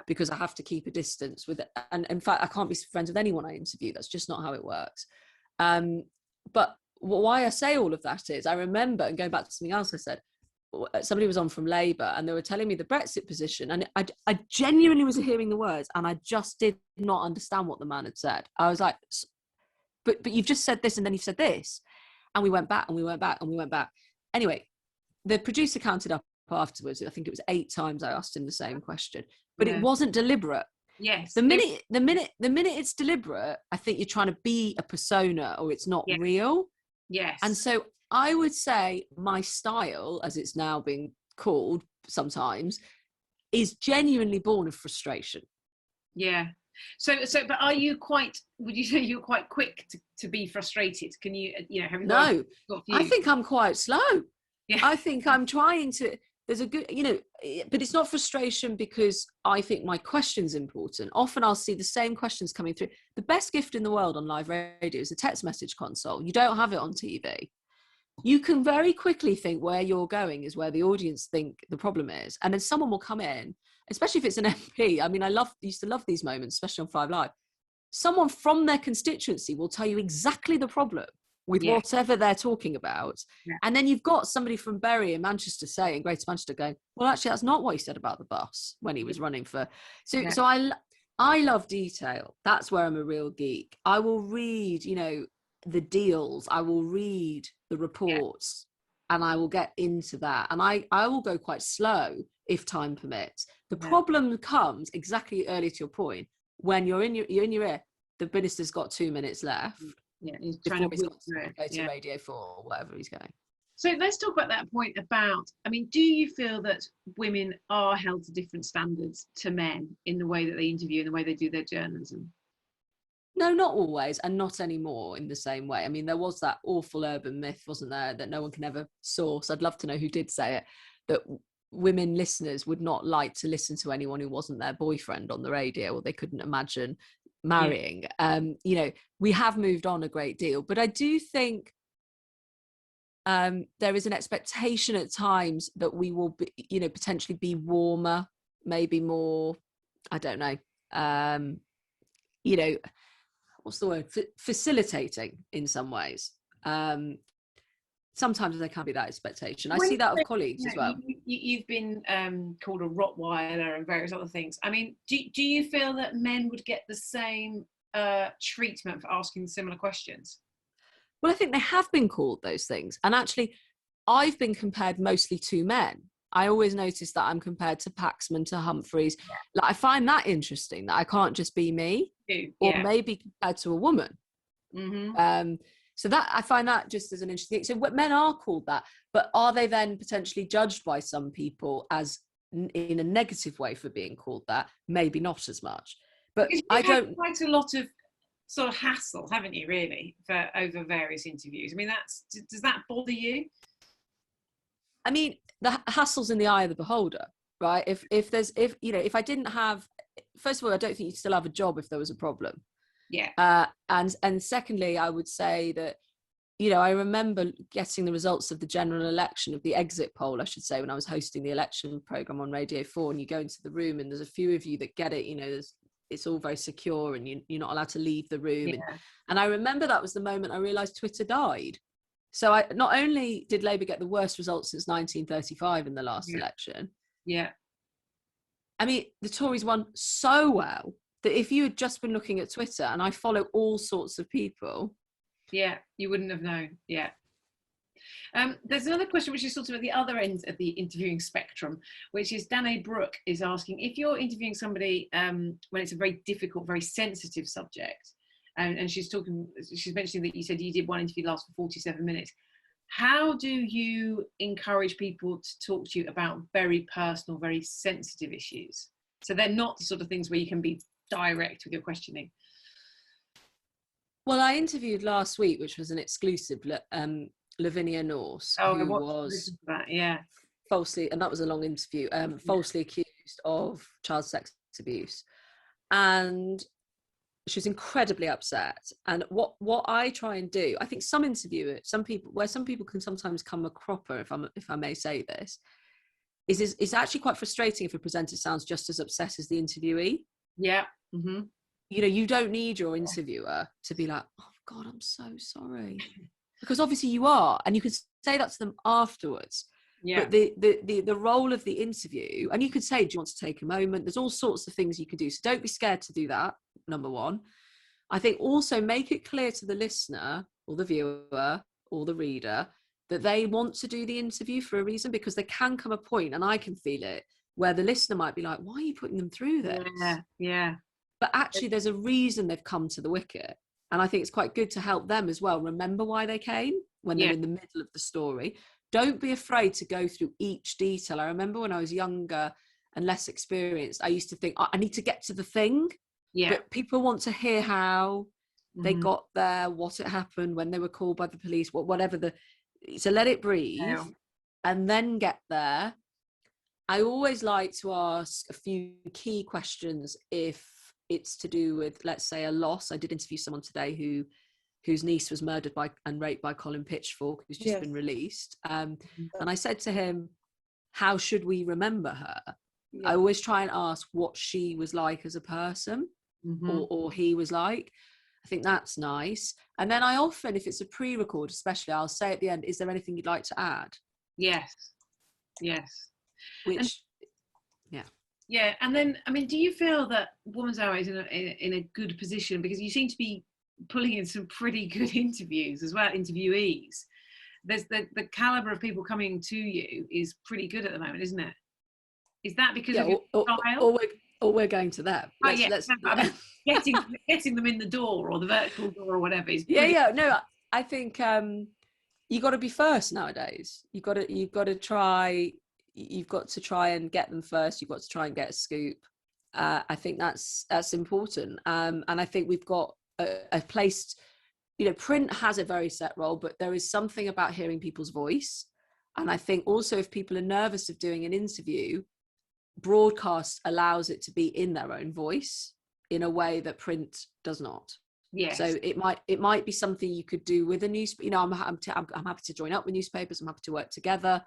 Because I have to keep a distance with it. And in fact, I can't be friends with anyone I interview. That's just not how it works. But why I say all of that is I remember, and going back to something else I said, somebody was on from Labour and they were telling me the Brexit position, and I genuinely was hearing the words and I just did not understand what the man had said. I was like, but you've just said this and then you've said this. And we went back and we went back and we went back. Anyway, the producer counted up afterwards. I think it was 8 times I asked him the same question, but it wasn't deliberate. Yes. The minute it's deliberate, I think you're trying to be a persona or it's not real. Yes. And so I would say my style, as it's now being called sometimes, is genuinely born of frustration. Yeah. So, but would you say you're quite quick to be frustrated? Can you, have you No, I think I'm quite slow. Yeah. I think I'm trying to, there's a good, but it's not frustration because I think my question's important. Often I'll see the same questions coming through. The best gift in the world on live radio is a text message console. You don't have it on TV. You can very quickly think where you're going is where the audience think the problem is. And then someone will come in, especially if it's an MP. I mean, used to love these moments, especially on 5 Live. Someone from their constituency will tell you exactly the problem with whatever they're talking about. Yeah. And then you've got somebody from Bury in Manchester in Greater Manchester going, well, actually, that's not what he said about the bus when he was running for. So I love detail. That's where I'm a real geek. I will read, the deals. I will read the reports and I will get into that. And I will go quite slow if time permits. The problem comes exactly early to your point when you're in your ear, the minister's got 2 minutes left. Yeah, he's trying before to he's whip got through to it. go to Yeah. Radio 4 or whatever he's going. So let's talk about that point about, I mean, do you feel that women are held to different standards to men in the way that they interview and the way they do their journalism? No, not always, and not anymore in the same way. I mean, there was that awful urban myth, wasn't there, that no one can ever source. I'd love to know who did say it, that women listeners would not like to listen to anyone who wasn't their boyfriend on the radio, or they couldn't imagine marrying. You know, we have moved on a great deal, but I do think there is an expectation at times that we will be, you know, potentially be warmer, maybe more, I don't know, you know, what's the word, facilitating in some ways. Sometimes there can be that expectation. I see that of colleagues as well. You've been called a Rottweiler and various other things. I mean, do you feel that men would get the same treatment for asking similar questions? Well, I think they have been called those things. And actually, I've been compared mostly to men. I always notice that I'm compared to Paxman, to Humphreys. Yeah. Like, I find that interesting, that I can't just be me, or maybe compared to a woman. Mm-hmm. So that, I find that just as an interesting thing. So what, men are called that, but are they then potentially judged by some people as in a negative way for being called that? Maybe not as much. But I don't. Quite a lot of sort of hassle, haven't you, really, for over various interviews? I mean, does that bother you? I mean, the hassle's in the eye of the beholder, right? If I didn't have, first of all, I don't think you'd still have a job if there was a problem. Yeah. And secondly, I would say that, you know, I remember getting the results of the general election, of the exit poll, I should say, when I was hosting the election programme on Radio 4, and you go into the room and there's a few of you that get it, you know, it's all very secure and you're not allowed to leave the room. Yeah. And I remember that was the moment I realised Twitter died. So not only did Labour get the worst results since 1935 in the last election. Yeah. I mean, the Tories won so well that if you had just been looking at Twitter, and I follow all sorts of people. Yeah, you wouldn't have known. Yeah. There's another question which is sort of at the other end of the interviewing spectrum, which is Danae Brooke is asking, if you're interviewing somebody when it's a very difficult, very sensitive subject, and she's mentioning that you said you did one interview last for 47 minutes. How do you encourage people to talk to you about very personal, very sensitive issues? So they're not the sort of things where you can be direct with your questioning. Well, I interviewed last week, which was an exclusive, Lavinia Norse, who was falsely, and that was a long interview, falsely accused of child sex abuse. And she was incredibly upset. And what I try and do, I think some people can sometimes come a cropper, if I may say this, is it's actually quite frustrating if a presenter sounds just as upset as the interviewee. Yeah. Mm-hmm. You know, you don't need your interviewer to be like, oh God, I'm so sorry. Because obviously you are, and you can say that to them afterwards. Yeah. But the role of the interview, and you could say, do you want to take a moment? There's all sorts of things you can do. So don't be scared to do that, number one. I think also make it clear to the listener or the viewer or the reader that they want to do the interview for a reason, because there can come a point, and I can feel it, where the listener might be like, why are you putting them through this? Yeah. But actually there's a reason they've come to the wicket. And I think it's quite good to help them as well remember why they came when they're in the middle of the story. Don't be afraid to go through each detail. I remember when I was younger and less experienced, I used to think, I need to get to the thing. Yeah. But people want to hear how they got there, what it happened, when they were called by the police, whatever so let it breathe and then get there. I always like to ask a few key questions if it's to do with, let's say, a loss. I did interview someone today whose niece was murdered and raped by Colin Pitchfork, who's just been released. And I said to him, how should we remember her? I always try and ask what she was like as a person, or he was like. I think that's nice. And then I often, if it's a pre-record especially, I'll say at the end, is there anything you'd like to add? Yes. Yeah, and then, I mean, do you feel that Woman's Hour is in a good position, because you seem to be pulling in some pretty good interviews as well, interviewees. There's the calibre of people coming to you is pretty good at the moment, isn't it? Is that because of your style? Or we're going to them. I mean, getting them in the door, or the virtual door, or whatever is yeah. No, I think you got to be first nowadays. You've got to try and get them first. You've got to try and get a scoop. I think that's important. And I think we've got a place. Print has a very set role, but there is something about hearing people's voice. And I think also if people are nervous of doing an interview, broadcast allows it to be in their own voice in a way that print does not. Yes. So it might be something you could do with a newspaper. I'm happy to join up with newspapers. I'm happy to work together.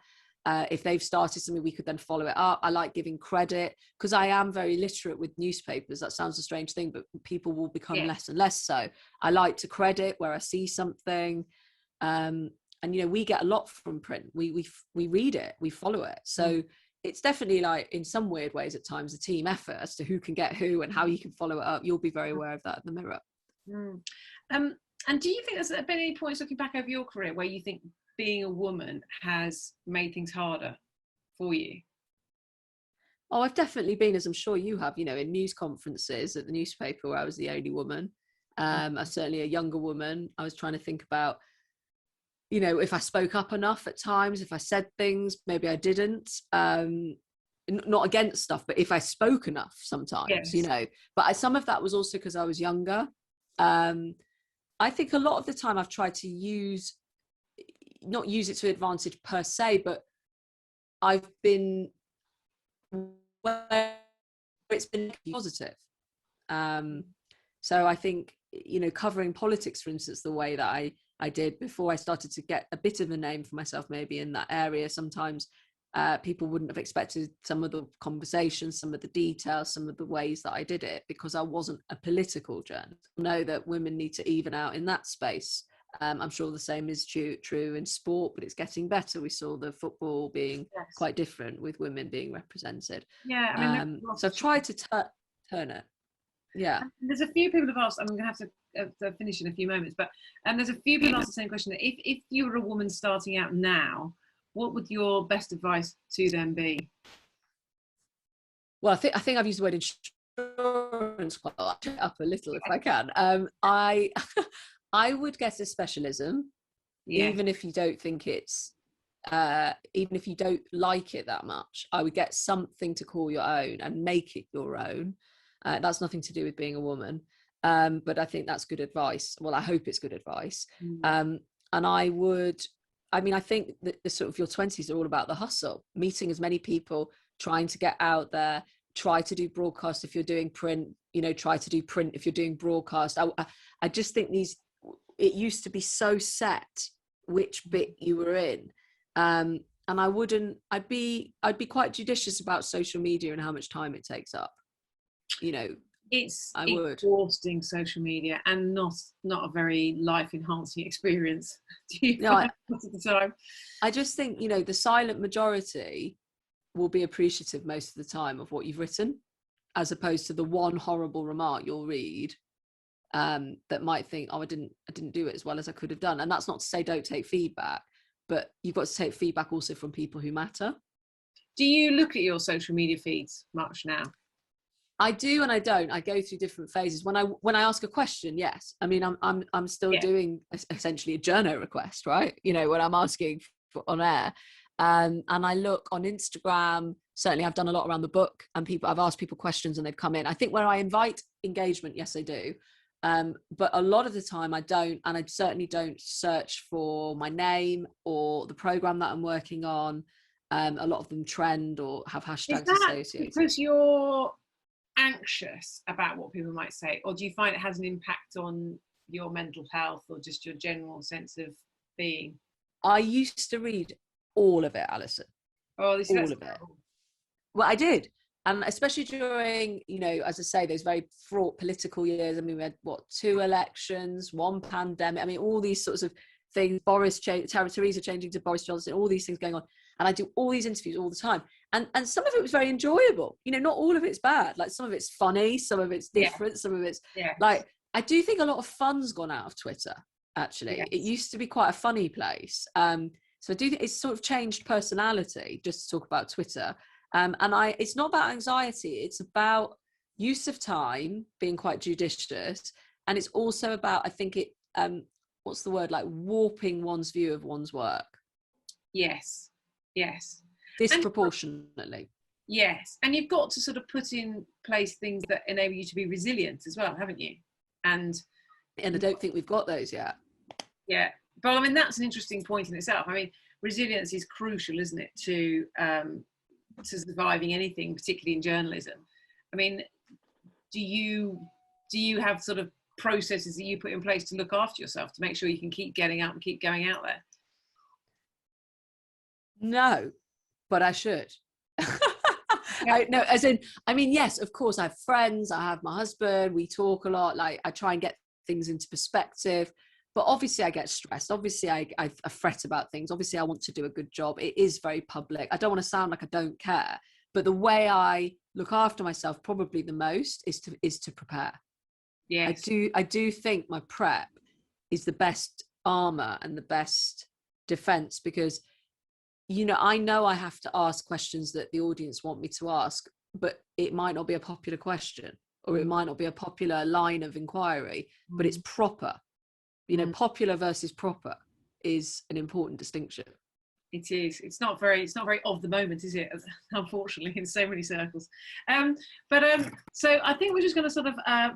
If they've started something, we could then follow it up. I like giving credit because I am very literate with newspapers. That sounds a strange thing, but people will become less and less so. I like to credit where I see something. And we get a lot from print. We read it, we follow it. So it's definitely, like, in some weird ways at times, a team effort as to who can get who and how you can follow it up. You'll be very aware of that at the Mirror. And do you think there's been any points looking back over your career where you think being a woman has made things harder for you? Oh, I've definitely been, as I'm sure you have, in news conferences at the newspaper where I was the only woman. I'm certainly a younger woman. I was trying to think about, if I spoke up enough at times, if I said things, maybe I didn't. Not against stuff, but if I spoke enough sometimes, But some of that was also because I was younger. I think a lot of the time I've tried to not use it to advantage per se, but I've been where it's been positive. So I think, covering politics, for instance, the way that I did before I started to get a bit of a name for myself, maybe in that area, sometimes people wouldn't have expected some of the conversations, some of the details, some of the ways that I did it, because I wasn't a political journalist. I know that women need to even out in that space. I'm sure the same is true in sport, but it's getting better. We saw the football being quite different with women being represented. Yeah, I mean, so I've tried to turn it. Yeah. There's a few people have asked, I'm going to have to finish in a few moments, but there's a few people asked the same question. If you were a woman starting out now, what would your best advice to them be? Well, I think I've used the word insurance quite a lot. Up a little if I can. I would get a specialism, even if you don't think it's, even if you don't like it that much. I would get something to call your own and make it your own. That's nothing to do with being a woman, but I think that's good advice. Well, I hope it's good advice. And I think that the sort of your 20s are all about the hustle, meeting as many people, trying to get out there, try to do broadcast if you're doing print, try to do print if you're doing broadcast. I just think it used to be so set which bit you were in. And I'd be quite judicious about social media and how much time it takes up. It's exhausting, social media, and not a very life enhancing experience. Most of the time, I just think the silent majority will be appreciative most of the time of what you've written, as opposed to the one horrible remark you'll read that might think, oh, I didn't do it as well as I could have done. And that's not to say don't take feedback, but you've got to take feedback also from people who matter. Do you look at your social media feeds much now? I do and I don't. I go through different phases. When I ask a question, yes. I mean, I'm still doing essentially a journo request, right? When I'm asking on air, and I look on Instagram. Certainly, I've done a lot around the book, and I've asked people questions, and they've come in. I think where I invite engagement, yes, I do. But a lot of the time I don't, and I certainly don't search for my name or the program that I'm working on. A lot of them trend or have hashtags associated. Because you're anxious about what people might say, or do you find it has an impact on your mental health or just your general sense of being? I used to read all of it, Alison. All of it. Well, I did. And especially during, as I say, those very fraught political years. I mean, we had 2 elections, 1 pandemic. I mean, all these sorts of things, Theresa changing to Boris Johnson, all these things going on. And I do all these interviews all the time. And some of it was very enjoyable. Not all of it's bad. Like, some of it's funny, some of it's different, some of it's like, I do think a lot of fun's gone out of Twitter, actually. Yes. It used to be quite a funny place. So I do think it's sort of changed personality, just to talk about Twitter. And it's not about anxiety. It's about use of time, being quite judicious, and it's also about, I think it, what's the word, like warping one's view of one's work. Yes. Disproportionately. Yes, and you've got to sort of put in place things that enable you to be resilient as well, haven't you? And I don't think we've got those yet. Yeah, but I mean, that's an interesting point in itself. I mean, resilience is crucial, isn't it, to surviving anything, particularly in journalism. I mean, do you have sort of processes that you put in place to look after yourself, to make sure you can keep getting out and keep going out there? No, but I should. Yeah. No, as in, I mean, yes, of course, I have friends, I have my husband, we talk a lot, like I try and get things into perspective, but obviously I get stressed. Obviously I fret about things. Obviously I want to do a good job. It is very public. I don't want to sound like I don't care, but the way I look after myself probably the most is to prepare. Yes. I do think my prep is the best armor and the best defense, because I know I have to ask questions that the audience want me to ask, but it might not be a popular question, or it might not be a popular line of inquiry, but it's proper. Popular versus proper is an important distinction. It is. It's not very of the moment, is it? Unfortunately, in so many circles. So I think we're just going to sort of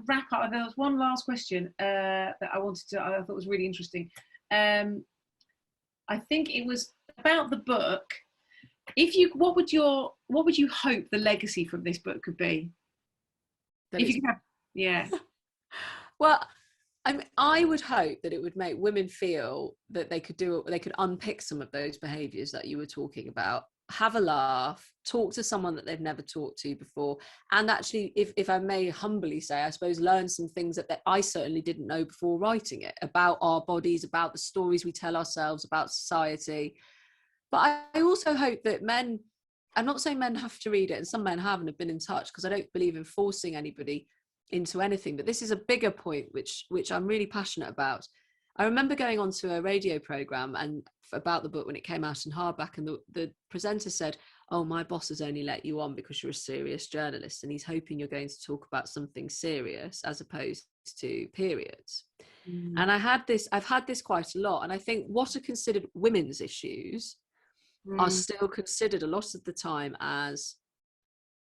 wrap up. There was one last question that I thought was really interesting. I think it was about the book. What would you hope the legacy from this book could be? If you could have, yeah. Well, I would hope that it would make women feel that they could unpick some of those behaviours that you were talking about, have a laugh, talk to someone that they've never talked to before, and actually, if I may humbly say, I suppose, learn some things that I certainly didn't know before writing it, about our bodies, about the stories we tell ourselves, about society. But I also hope that men, I'm not saying men have to read it, and some men have been in touch, because I don't believe in forcing anybody into anything, but this is a bigger point which I'm really passionate about. I remember going on to a radio program and about the book when it came out in hardback, and the presenter said, "Oh, my boss has only let you on because you're a serious journalist, and he's hoping you're going to talk about something serious as opposed to periods." And I've had this quite a lot, and I think what are considered women's issues are still considered a lot of the time as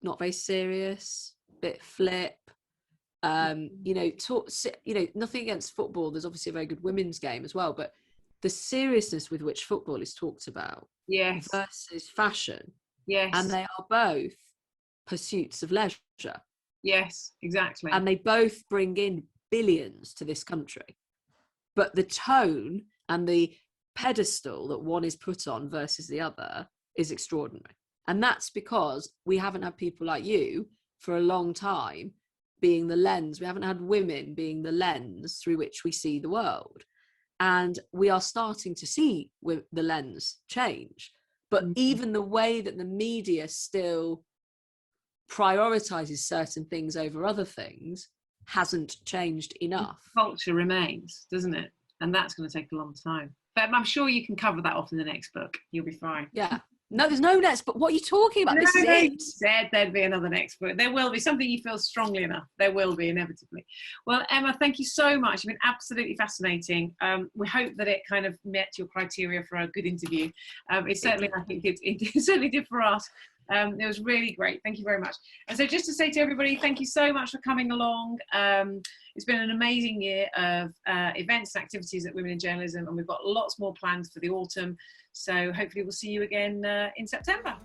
not very serious, bit flip. Nothing against football. There's obviously a very good women's game as well, but the seriousness with which football is talked about, yes, versus fashion, yes, and they are both pursuits of leisure. Yes, exactly. And they both bring in billions to this country, but the tone and the pedestal that one is put on versus the other is extraordinary. And that's because we haven't had people like you for a long time being the lens. We haven't had women being the lens through which we see the world. And we are starting to see the lens change. But even the way that the media still prioritizes certain things over other things hasn't changed enough. Culture remains, doesn't it? And that's going to take a long time. But I'm sure you can cover that off in the next book. You'll be fine. Yeah. No, there's no next, but what are you talking about? This is it. You said there'd be another next book. There will be something you feel strongly enough. There will be, inevitably. Well, Emma, thank you so much. You've been absolutely fascinating. We hope that it kind of met your criteria for a good interview. It certainly, I think it certainly did for us. It was really great. Thank you very much. And so just to say to everybody, thank you so much for coming along. It's been an amazing year of events and activities at Women in Journalism, and we've got lots more planned for the autumn. So hopefully we'll see you again in September.